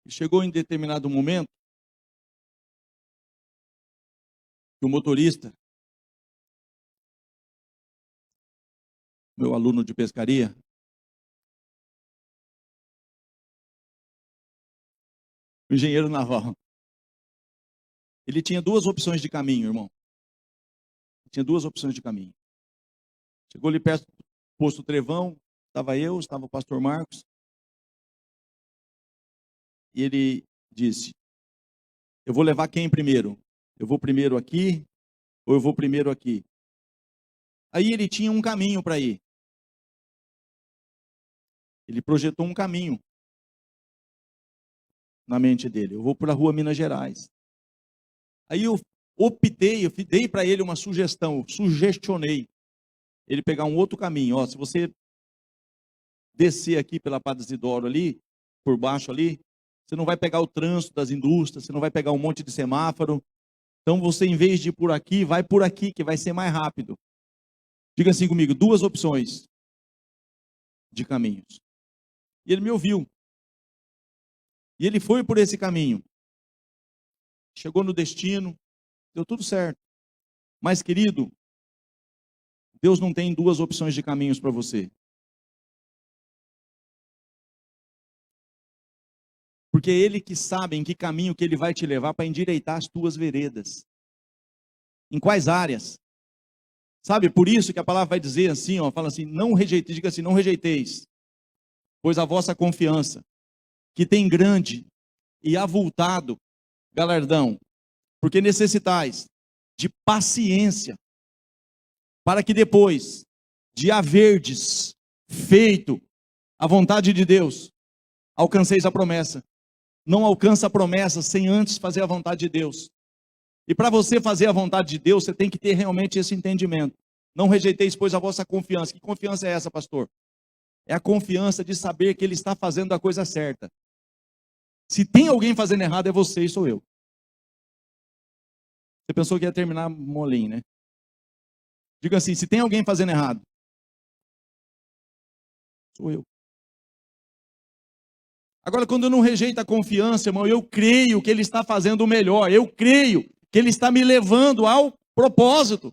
E chegou em determinado momento que o motorista, meu aluno de pescaria, o engenheiro naval, ele tinha 2 opções de caminho, irmão. Tinha 2 opções de caminho. Chegou ali perto do posto Trevão, estava o pastor Marcos, e ele disse, eu vou levar quem primeiro? Eu vou primeiro aqui, ou eu vou primeiro aqui? Aí ele tinha um caminho para ir. Ele projetou um caminho na mente dele. Eu vou para a rua Minas Gerais. Aí eu dei para ele uma sugestão, sugestionei ele pegar um outro caminho. Ó, se você descer aqui pela Padre Isidoro ali, por baixo ali, você não vai pegar o trânsito das indústrias, você não vai pegar um monte de semáforo. Então você, em vez de ir por aqui, vai por aqui, que vai ser mais rápido. Diga assim comigo, 2 opções de caminhos. E ele me ouviu. E ele foi por esse caminho. Chegou no destino, deu tudo certo. Mas, querido, Deus não tem 2 opções de caminhos para você. Porque é Ele que sabe em que caminho que Ele vai te levar para endireitar as tuas veredas. Em quais áreas? Sabe, por isso que a palavra vai dizer assim, ó, fala assim, não rejeiteis, diga assim, não rejeiteis, pois a vossa confiança, que tem grande e avultado galardão, porque necessitais de paciência, para que depois de haverdes feito a vontade de Deus, alcanceis a promessa. Não alcança a promessa sem antes fazer a vontade de Deus. E para você fazer a vontade de Deus, você tem que ter realmente esse entendimento. Não rejeiteis, pois, a vossa confiança. Que confiança é essa, pastor? É a confiança de saber que Ele está fazendo a coisa certa. Se tem alguém fazendo errado, é você e sou eu. Você pensou que ia terminar molinho, né? Diga assim, se tem alguém fazendo errado, sou eu. Agora, quando eu não rejeito a confiança, irmão, eu creio que Ele está fazendo o melhor. Eu creio que Ele está me levando ao propósito.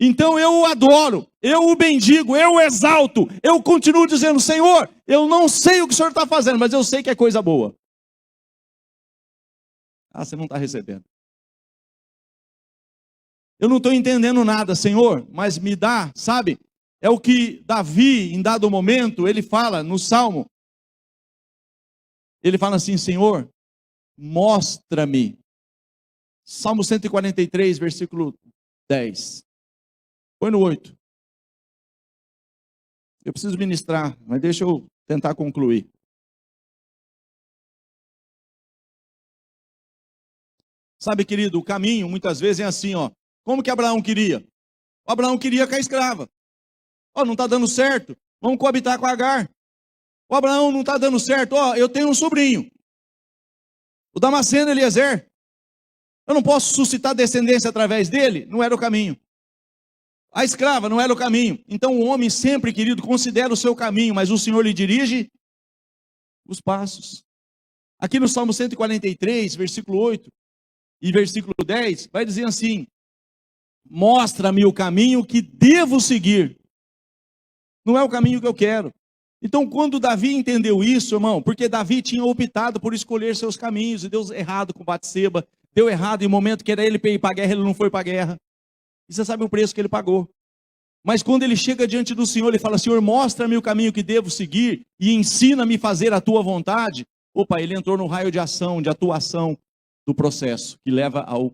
Então eu o adoro, eu o bendigo, eu o exalto. Eu continuo dizendo, Senhor, eu não sei o que o Senhor está fazendo, mas eu sei que é coisa boa. Ah, você não está recebendo. Eu não estou entendendo nada, Senhor, mas me dá, sabe? É o que Davi, em dado momento, ele fala no Salmo. Ele fala assim, Senhor, mostra-me. Salmo 143, versículo 10. Põe no 8. Eu preciso ministrar, mas deixa eu tentar concluir. Sabe, querido, o caminho muitas vezes é assim, ó. Como que Abraão queria? O Abraão queria com a escrava. Ó, não está dando certo, vamos coabitar com Agar. O Abraão não está dando certo, ó, eu tenho um sobrinho. O Damasceno Eliezer. Eu não posso suscitar descendência através dele? Não era o caminho. A escrava não era o caminho. Então o homem sempre, querido, considera o seu caminho, mas o Senhor lhe dirige os passos. Aqui no Salmo 143, versículo 8 e versículo 10, vai dizer assim, mostra-me o caminho que devo seguir. Não é o caminho que eu quero. Então quando Davi entendeu isso, irmão, porque Davi tinha optado por escolher seus caminhos, e deu errado com Batseba, deu errado em momento que era ele para ir para a guerra, ele não foi para a guerra. E você sabe o preço que ele pagou. Mas quando ele chega diante do Senhor, ele fala, Senhor, mostra-me o caminho que devo seguir e ensina-me a fazer a tua vontade. Opa, ele entrou no raio de ação, de atuação do processo, que leva ao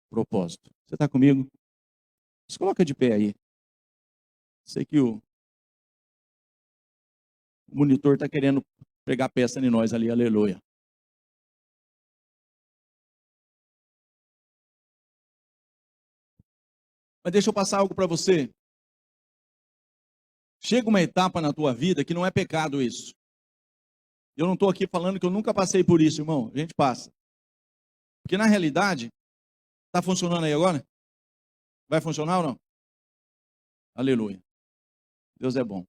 propósito. Você está comigo? Se coloca de pé aí. Sei que o monitor está querendo pregar peça em nós ali, aleluia. Mas deixa eu passar algo para você. Chega uma etapa na tua vida que não é pecado isso. Eu não estou aqui falando que eu nunca passei por isso, irmão. A gente passa. Porque na realidade, está funcionando aí agora? Vai funcionar ou não? Aleluia. Deus é bom.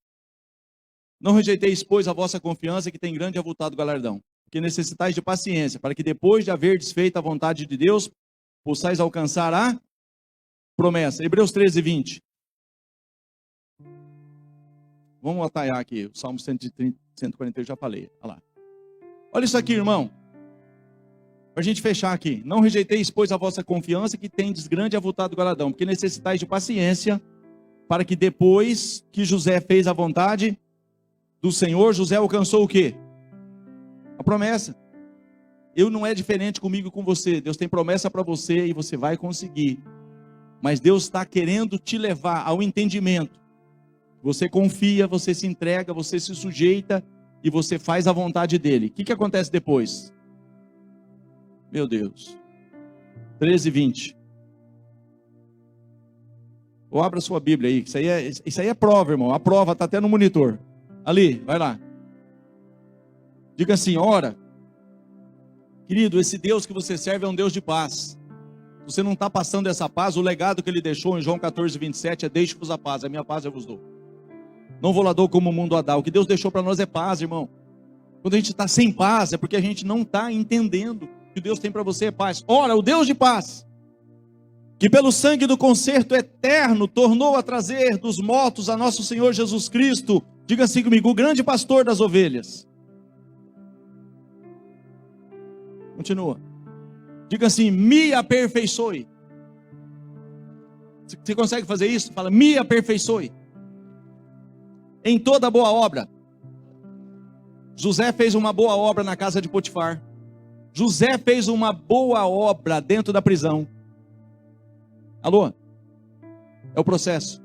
Não rejeiteis, pois, a vossa confiança, que tem grande e avultado galardão. Porque necessitais de paciência, para que depois de haver desfeito a vontade de Deus, possais alcançar a promessa. Hebreus 13, 20. Vamos atalhar aqui, o Salmo 130, 140 eu já falei. Olha lá. Olha isso aqui, irmão. Para a gente fechar aqui. Não rejeiteis, pois, a vossa confiança, que tendes grande e avultado galardão. Porque necessitais de paciência, para que depois que José fez a vontade do Senhor, José alcançou o quê? A promessa. Eu não é diferente comigo e com você. Deus tem promessa para você e você vai conseguir. Mas Deus está querendo te levar ao entendimento. Você confia, você se entrega, você se sujeita e você faz a vontade dele. O que acontece depois? Meu Deus. 13, 20. Ou abra sua Bíblia aí. Isso aí é prova, irmão. A prova está até no monitor. Ali, vai lá. Diga assim, ora. Querido, esse Deus que você serve é um Deus de paz. Se você não está passando essa paz, o legado que ele deixou em João 14, 27 é deixe-vos a paz, a minha paz eu vos dou. Não vou lá dou como o mundo a dá. O que Deus deixou para nós é paz, irmão. Quando a gente está sem paz, é porque a gente não está entendendo que Deus tem para você é paz. Ora, o Deus de paz, que pelo sangue do concerto eterno tornou a trazer dos mortos a nosso Senhor Jesus Cristo, diga assim comigo, o grande pastor das ovelhas. Continua. Diga assim, me aperfeiçoe. Você consegue fazer isso? Fala, me aperfeiçoe em toda boa obra. José fez uma boa obra na casa de Potifar. José fez uma boa obra dentro da prisão. Alô? É o processo.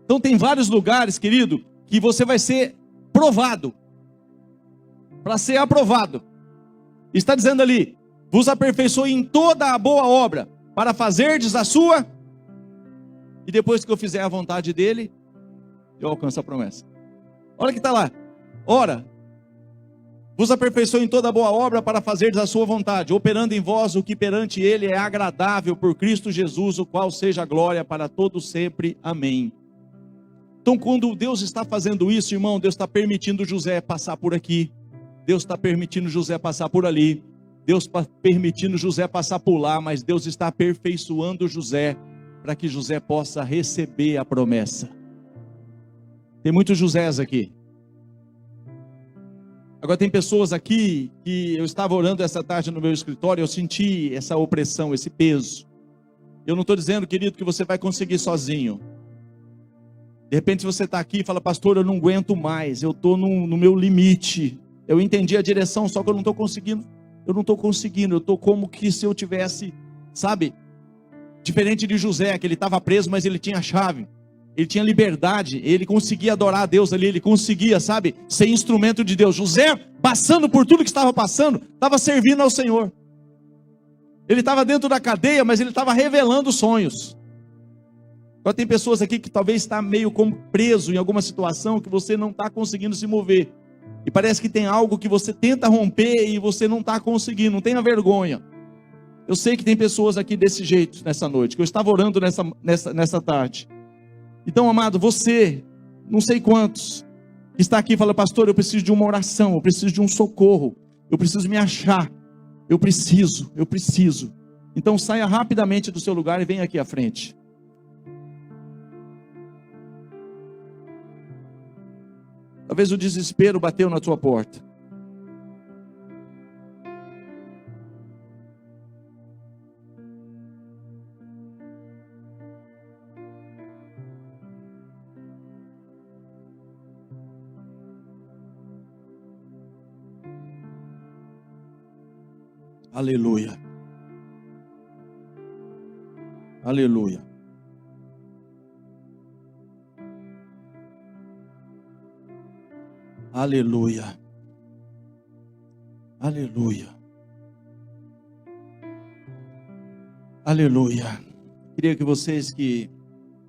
Então tem vários lugares, querido, que você vai ser provado. Para ser aprovado. Está dizendo ali, vos aperfeiçoe em toda a boa obra, para fazerdes a sua, e depois que eu fizer a vontade dele, eu alcanço a promessa. Olha que está lá, ora, vos aperfeiçoe em toda a boa obra, para fazerdes a sua vontade, operando em vós o que perante ele é agradável, por Cristo Jesus, o qual seja a glória para todos sempre, amém. Então quando Deus está fazendo isso, irmão, Deus está permitindo José passar por aqui, Deus está permitindo José passar por ali, Deus está permitindo José passar por lá, mas Deus está aperfeiçoando José, para que José possa receber a promessa. Tem muitos Josés aqui. Agora tem pessoas aqui que eu estava orando essa tarde no meu escritório, eu senti essa opressão, esse peso. Eu não estou dizendo, querido, que você vai conseguir sozinho. De repente você está aqui e fala, pastor, eu não aguento mais, eu estou no meu limite. Eu entendi a direção, só que eu não estou conseguindo. Eu estou como que se eu tivesse, sabe? Diferente de José, que ele estava preso, mas ele tinha a chave. Ele tinha liberdade, ele conseguia adorar a Deus ali, ele conseguia, sabe, ser instrumento de Deus. José, passando por tudo que estava passando, estava servindo ao Senhor. Ele estava dentro da cadeia, mas ele estava revelando sonhos. Agora tem pessoas aqui que talvez está meio como preso em alguma situação que você não está conseguindo se mover. E parece que tem algo que você tenta romper e você não está conseguindo, não tenha vergonha. Eu sei que tem pessoas aqui desse jeito nessa noite, que eu estava orando nessa tarde. Então, amado, você, não sei quantos, que está aqui e fala, pastor, eu preciso de uma oração, eu preciso de um socorro, eu preciso me achar, eu preciso. Então saia rapidamente do seu lugar e venha aqui à frente. Talvez o desespero bateu na tua porta. Aleluia. Aleluia. Aleluia. Aleluia. Aleluia. Queria que vocês que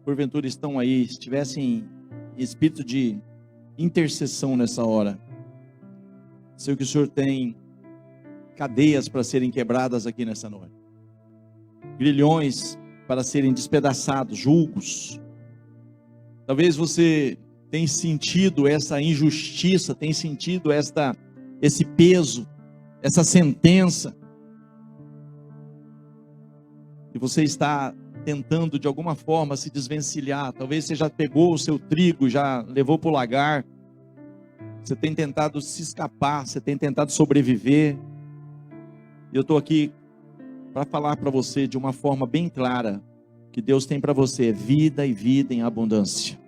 porventura estão aí, estivessem em espírito de intercessão nessa hora. Sei que o Senhor tem cadeias para serem quebradas aqui nessa noite, grilhões para serem despedaçados, julgos. Talvez você tenha sentido essa injustiça, tenha sentido esse peso, essa sentença, e você está tentando de alguma forma se desvencilhar. Talvez você já pegou o seu trigo, já levou para o lagar, você tem tentado se escapar, você tem tentado sobreviver. Eu estou aqui para falar para você de uma forma bem clara, que Deus tem para você vida e vida em abundância.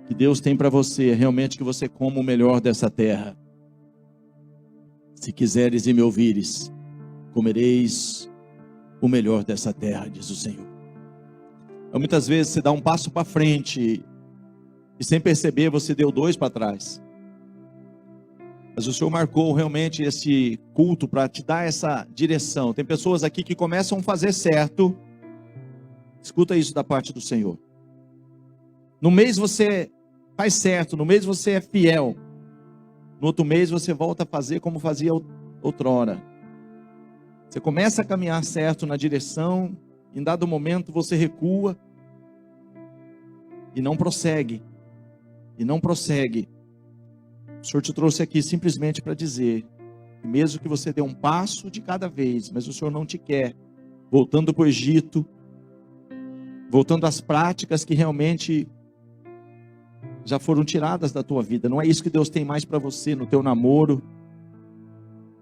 Que Deus tem para você realmente que você coma o melhor dessa terra. Se quiseres e me ouvires, comereis o melhor dessa terra, diz o Senhor. Muitas vezes você dá um passo para frente e sem perceber você deu 2 para trás. Mas o Senhor marcou realmente esse culto para te dar essa direção. Tem pessoas aqui que começam a fazer certo. Escuta isso da parte do Senhor. No mês você faz certo, no mês você é fiel. No outro mês você volta a fazer como fazia outrora. Você começa a caminhar certo na direção, em dado momento você recua e não prossegue. O Senhor te trouxe aqui simplesmente para dizer que mesmo que você dê um passo de cada vez, mas o Senhor não te quer voltando para o Egito, voltando às práticas que realmente já foram tiradas da tua vida. Não é isso que Deus tem mais para você no teu namoro.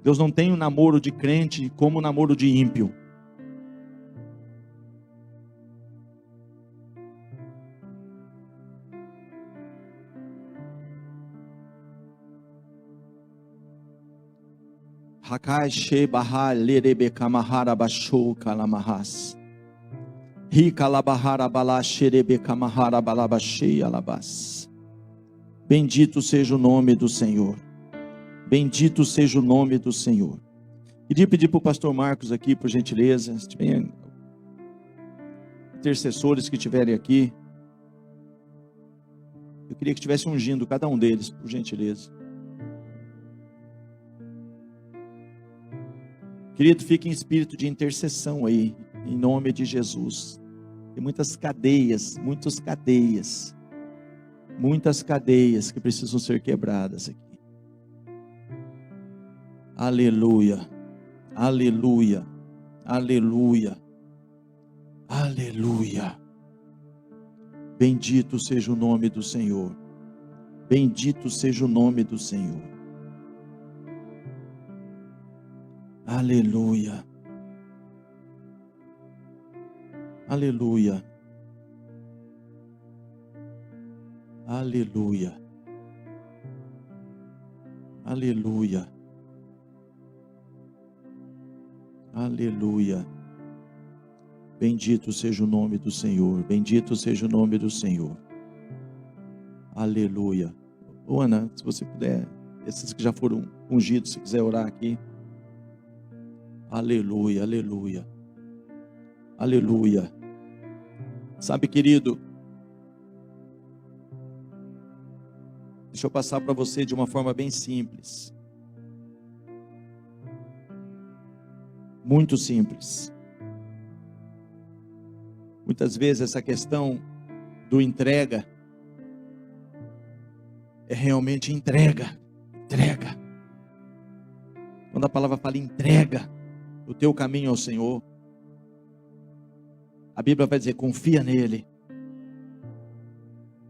Deus não tem um namoro de crente como um namoro de ímpio. Hakai she bahar lerebe kamahara basho kalamahas. Hi kalabahara balasherebe kamahara balabashei alabas. Bendito seja o nome do Senhor. Bendito seja o nome do Senhor. Queria pedir para o pastor Marcos aqui, por gentileza, se tiverem intercessores que estiverem aqui, eu queria que estivesse ungindo cada um deles, por gentileza. Querido, fique em espírito de intercessão aí, em nome de Jesus. Tem muitas cadeias que precisam ser quebradas aqui. Aleluia, aleluia, aleluia, aleluia. Bendito seja o nome do Senhor. Bendito seja o nome do Senhor. Aleluia. Aleluia. Aleluia. Aleluia. Aleluia. Bendito seja o nome do Senhor. Bendito seja o nome do Senhor. Aleluia. Ô Ana, se você puder, esses que já foram ungidos, se quiser orar aqui. Aleluia, aleluia. Aleluia. Sabe, querido, deixa eu passar para você de uma forma bem simples. Muito simples. Muitas vezes essa questão do entrega é realmente entrega. Entrega. Quando a palavra fala entrega o teu caminho ao Senhor, a Bíblia vai dizer, confia nele.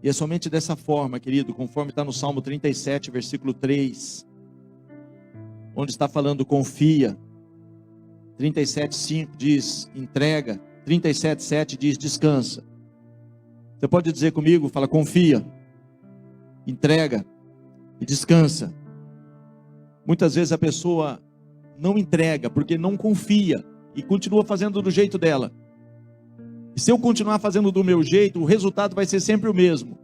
E é somente dessa forma, querido, conforme está no Salmo 37, versículo 3, onde está falando confia. 37:5 diz entrega. 37:7 diz descansa. Você pode dizer comigo, fala confia, entrega e descansa. Muitas vezes a pessoa não entrega porque não confia e continua fazendo do jeito dela. E se eu continuar fazendo do meu jeito, o resultado vai ser sempre o mesmo.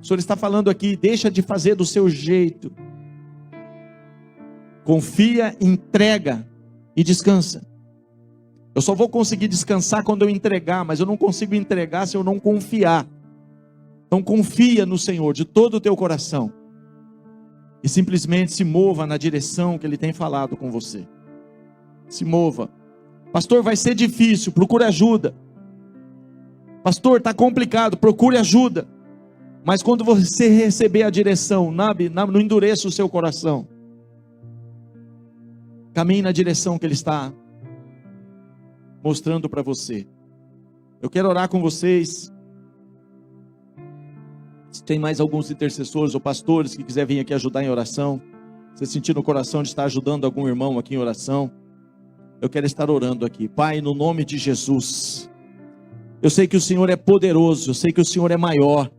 O Senhor está falando aqui, deixa de fazer do seu jeito. Confia, entrega e descansa. Eu só vou conseguir descansar quando eu entregar, mas eu não consigo entregar se eu não confiar. Então confia no Senhor de todo o teu coração. E simplesmente se mova na direção que Ele tem falado com você. Se mova. Pastor, vai ser difícil, procure ajuda. Pastor, está complicado, procure ajuda. Mas quando você receber a direção, não endureça o seu coração. Caminhe na direção que Ele está mostrando para você. Eu quero orar com vocês. Se tem mais alguns intercessores ou pastores que quiserem vir aqui ajudar em oração, você sentir no coração de estar ajudando algum irmão aqui em oração, eu quero estar orando aqui. Pai, no nome de Jesus, eu sei que o Senhor é poderoso, eu sei que o Senhor é maior,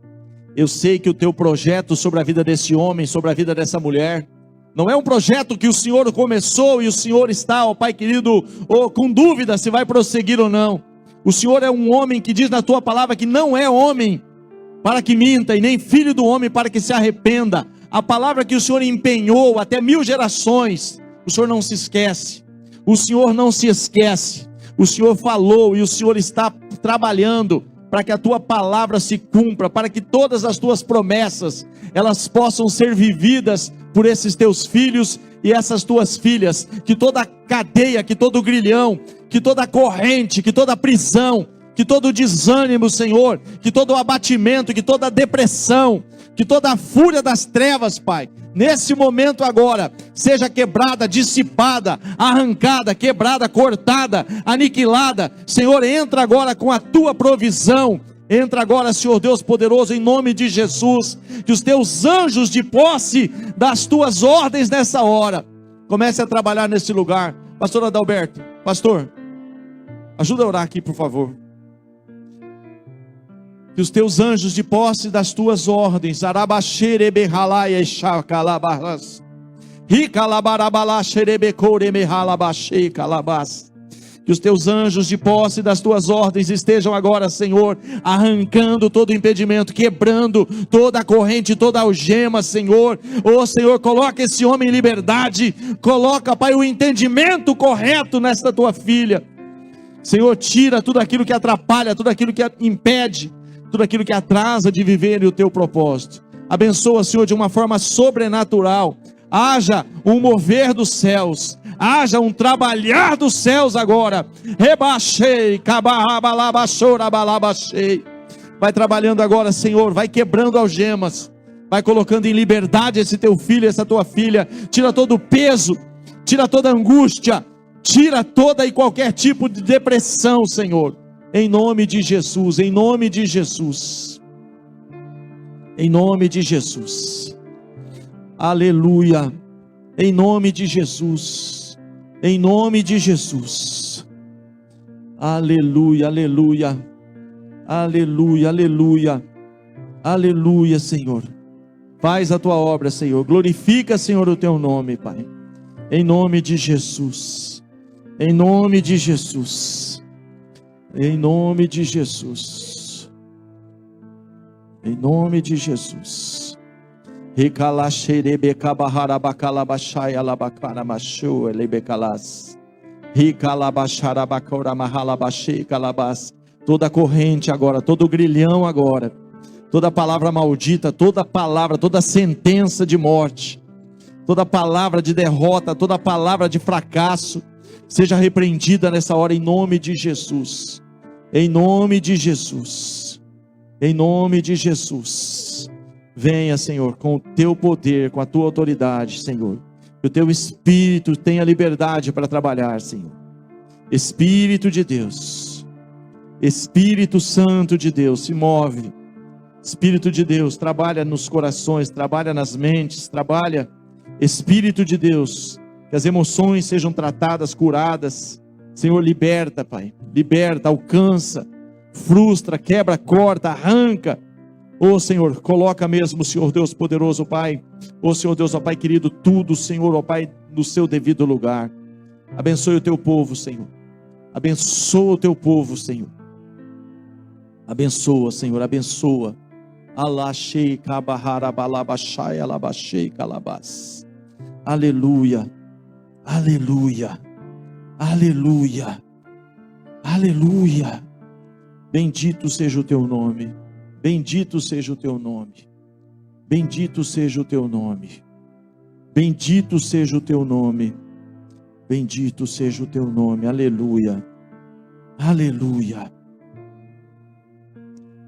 eu sei que o teu projeto sobre a vida desse homem, sobre a vida dessa mulher, não é um projeto que o Senhor começou e o Senhor está, ó Pai querido, com dúvida se vai prosseguir ou não. O Senhor é um homem que diz na tua palavra que não é homem para que minta, e nem filho do homem para que se arrependa. A palavra que o Senhor empenhou até 1000 gerações, o Senhor não se esquece. O Senhor não se esquece. O Senhor falou e o Senhor está trabalhando para que a tua palavra se cumpra, para que todas as tuas promessas, elas possam ser vividas por esses teus filhos e essas tuas filhas. Que toda cadeia, que todo grilhão, que toda corrente, que toda prisão, que todo desânimo, Senhor, que todo abatimento, que toda depressão, que toda a fúria das trevas, Pai, nesse momento agora, seja quebrada, dissipada, arrancada, quebrada, cortada, aniquilada. Senhor, entra agora com a tua provisão. Entra agora, Senhor Deus poderoso, em nome de Jesus, que os teus anjos de posse das tuas ordens nessa hora, comece a trabalhar nesse lugar. Pastor Adalberto, pastor, ajuda a orar aqui, por favor. Que os teus anjos de posse das tuas ordens, que os teus anjos de posse das tuas ordens estejam agora, Senhor, arrancando todo impedimento, quebrando toda a corrente, toda a algema, Senhor. Ô Senhor, coloca esse homem em liberdade, coloca, Pai, o entendimento correto nesta tua filha. Senhor, tira tudo aquilo que atrapalha, tudo aquilo que impede, tudo aquilo que atrasa de viver o teu propósito. Abençoa, Senhor, de uma forma sobrenatural. Haja um mover dos céus, haja um trabalhar dos céus agora. Rebaixei, cabarrabalabachorabalabaxei. Vai trabalhando agora, Senhor, vai quebrando algemas, Vai colocando em liberdade esse teu filho, essa tua filha. Tira todo o peso, tira toda a angústia, tira toda e qualquer tipo de depressão, Senhor. Em nome de Jesus, em nome de Jesus. Em nome de Jesus. Aleluia. Em nome de Jesus. Em nome de Jesus. Aleluia, aleluia. Aleluia, aleluia. Aleluia, Senhor. Faz a tua obra, Senhor. Glorifica, Senhor, o teu nome, Pai. Em nome de Jesus. Em nome de Jesus. Em nome de Jesus. Em nome de Jesus. Toda corrente agora, todo grilhão agora, toda palavra maldita, toda palavra, toda sentença de morte, toda palavra de derrota, toda palavra de fracasso, seja repreendida nessa hora em nome de Jesus. Em nome de Jesus. Em nome de Jesus. Venha, Senhor, com o teu poder, com a tua autoridade, Senhor. Que o teu Espírito tenha liberdade para trabalhar, Senhor. Espírito de Deus. Espírito Santo de Deus, se move. Espírito de Deus, trabalha nos corações, trabalha nas mentes, trabalha. Espírito de Deus, que as emoções sejam tratadas, curadas. Senhor, liberta, Pai. Liberta, alcança, frustra, quebra, corta, arranca. Ô Senhor, coloca mesmo, Senhor Deus poderoso, Pai. Ô Senhor Deus, ó Pai querido, tudo, Senhor, ó Pai, no seu devido lugar. Abençoe o teu povo, Senhor. Abençoa o teu povo, Senhor. Abençoa, Senhor, abençoa. Alachei kabaharabalabaxai alabachei calabas. Aleluia. Aleluia. Aleluia. Aleluia. Bendito seja o teu nome. Bendito seja o teu nome. Bendito seja o teu nome. Bendito seja o teu nome. Bendito seja o teu nome. Aleluia. Aleluia.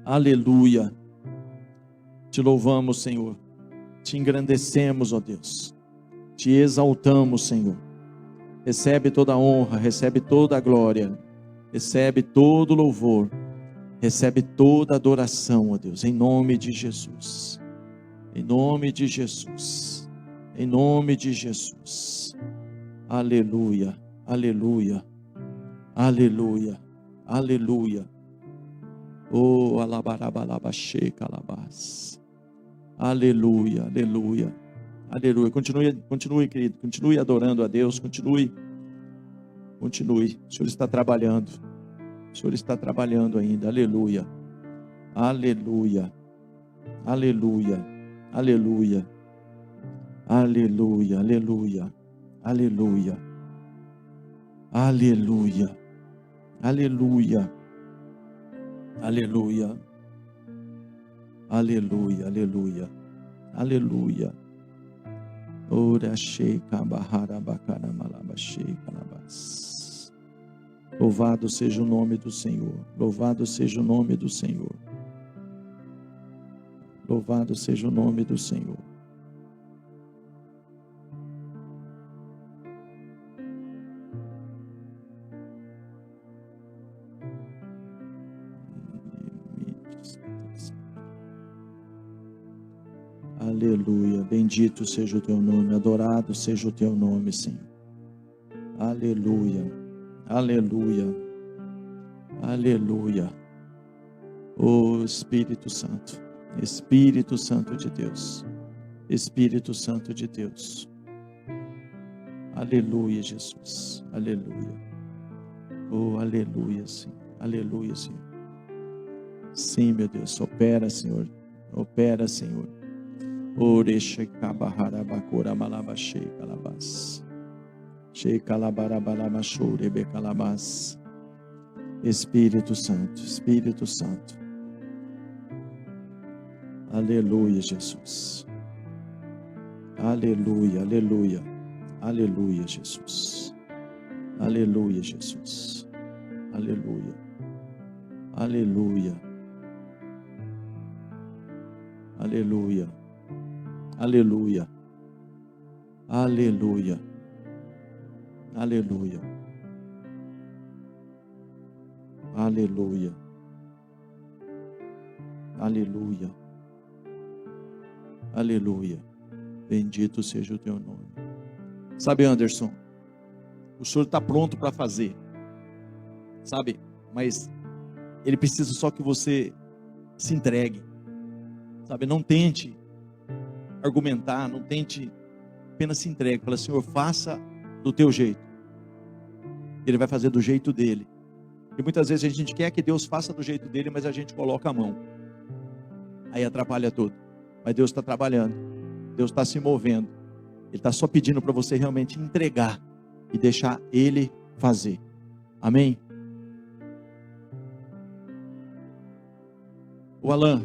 Aleluia. Te louvamos, Senhor. Te engrandecemos, ó Deus. Te exaltamos, Senhor. Recebe toda a honra, recebe toda a glória. Recebe todo o louvor. Recebe toda a adoração, ó Deus, em nome de Jesus. Em nome de Jesus. Em nome de Jesus. Aleluia. Aleluia. Aleluia. Aleluia. Oh, alabarabalabachê calabás. Aleluia, aleluia. Aleluia. Continue, querido. Continue adorando a Deus. Continue. O Senhor está trabalhando. O Senhor está trabalhando ainda. Aleluia. Aleluia. Aleluia. Aleluia. Aleluia. Aleluia. Aleluia. Aleluia. Aleluia. Aleluia. Aleluia. Aleluia. Aleluia. Ora sheika bahara bakara malaba sheika labas. Louvado seja o nome do Senhor. Louvado seja o nome do Senhor. Louvado seja o nome do Senhor. Aleluia, bendito seja o teu nome, adorado seja o teu nome, Senhor. Aleluia, aleluia, aleluia. Oh Espírito Santo, Espírito Santo de Deus, Espírito Santo de Deus. Aleluia, Jesus, aleluia. Oh, aleluia, Senhor, aleluia, Senhor. Sim, meu Deus, opera, Senhor, opera, Senhor. Oreche kabaharabakura malabashei calabas. Shei calabarabalabashore becalabas. Espírito Santo, Espírito Santo. Aleluia, Jesus. Aleluia, aleluia. Aleluia, Jesus. Aleluia, Jesus. Aleluia. Aleluia. Aleluia. Aleluia. Aleluia. Aleluia. Aleluia. Aleluia. Aleluia. Bendito seja o teu nome. Sabe, Anderson, o Senhor está pronto para fazer. Sabe, mas Ele precisa só que você se entregue. Sabe, não tente argumentar, não tente, apenas se entregue. Fala, Senhor, faça do teu jeito. Ele vai fazer do jeito dele. E muitas vezes a gente quer que Deus faça do jeito dele, mas a gente coloca a mão. Aí atrapalha tudo. Mas Deus está trabalhando. Deus está se movendo. Ele está só pedindo para você realmente entregar e deixar Ele fazer. Amém? O Alan,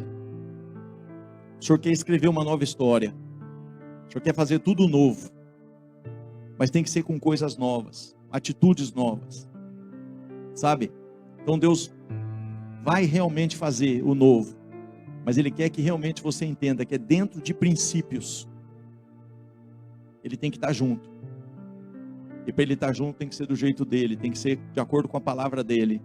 o senhor quer escrever uma nova história. O senhor quer fazer tudo novo. Mas tem que ser com coisas novas, atitudes novas. Sabe? Então Deus vai realmente fazer o novo. Mas Ele quer que realmente você entenda que é dentro de princípios. Ele tem que estar junto. E para Ele estar junto tem que ser do jeito dele, tem que ser de acordo com a palavra dele.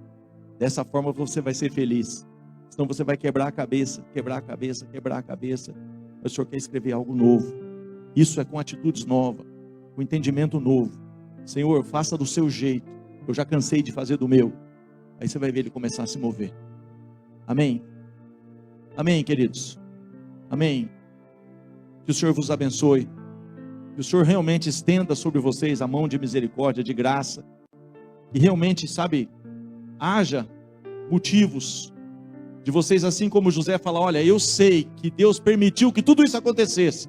Dessa forma você vai ser feliz. Senão você vai quebrar a cabeça, quebrar a cabeça, quebrar a cabeça. O Senhor quer escrever algo novo. Isso é com atitudes novas, com entendimento novo. Senhor, faça do seu jeito. Eu já cansei de fazer do meu. Aí você vai ver Ele começar a se mover. Amém? Amém, queridos? Amém? Que o Senhor vos abençoe. Que o Senhor realmente estenda sobre vocês a mão de misericórdia, de graça. E realmente, sabe, haja motivos de vocês, assim como José fala, olha, eu sei que Deus permitiu que tudo isso acontecesse,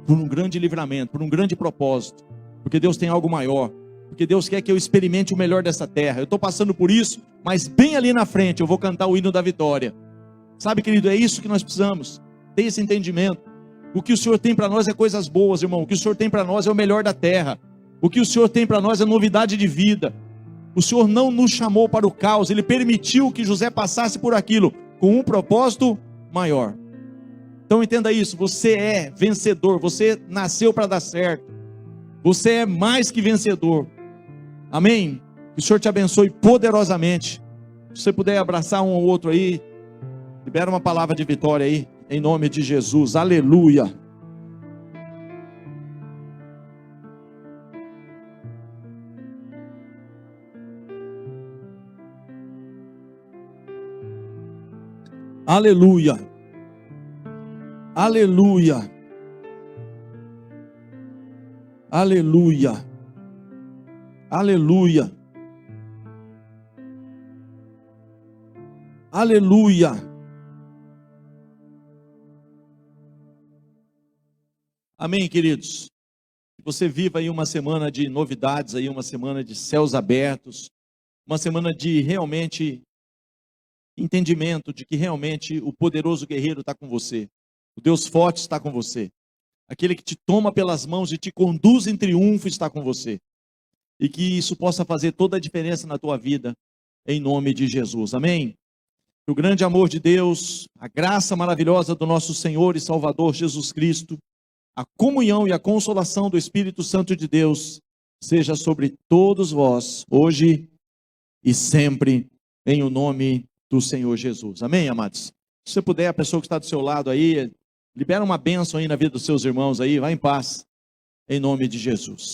por um grande livramento, por um grande propósito, porque Deus tem algo maior, porque Deus quer que eu experimente o melhor dessa terra. Eu estou passando por isso, mas bem ali na frente eu vou cantar o hino da vitória. Sabe, querido, é isso que nós precisamos, ter esse entendimento. O que o Senhor tem para nós é coisas boas, irmão. O que o Senhor tem para nós é o melhor da terra. O que o Senhor tem para nós é novidade de vida. O Senhor não nos chamou para o caos, Ele permitiu que José passasse por aquilo, com um propósito maior. Então entenda isso, você é vencedor, você nasceu para dar certo, você é mais que vencedor. Amém? Que o Senhor te abençoe poderosamente. Se você puder abraçar um ou outro aí, libera uma palavra de vitória aí, em nome de Jesus. Aleluia. Aleluia. Aleluia. Aleluia. Aleluia. Aleluia. Amém, queridos? Que você viva aí uma semana de novidades, aí uma semana de céus abertos, uma semana de realmente entendimento de que realmente o poderoso guerreiro está com você, o Deus forte está com você, aquele que te toma pelas mãos e te conduz em triunfo está com você, e que isso possa fazer toda a diferença na tua vida, em nome de Jesus. Amém? Que o grande amor de Deus, a graça maravilhosa do nosso Senhor e Salvador Jesus Cristo, a comunhão e a consolação do Espírito Santo de Deus seja sobre todos vós, hoje e sempre, em o nome do Senhor Jesus. Amém, amados? Se você puder, a pessoa que está do seu lado aí, libera uma bênção aí na vida dos seus irmãos aí, vai em paz, em nome de Jesus.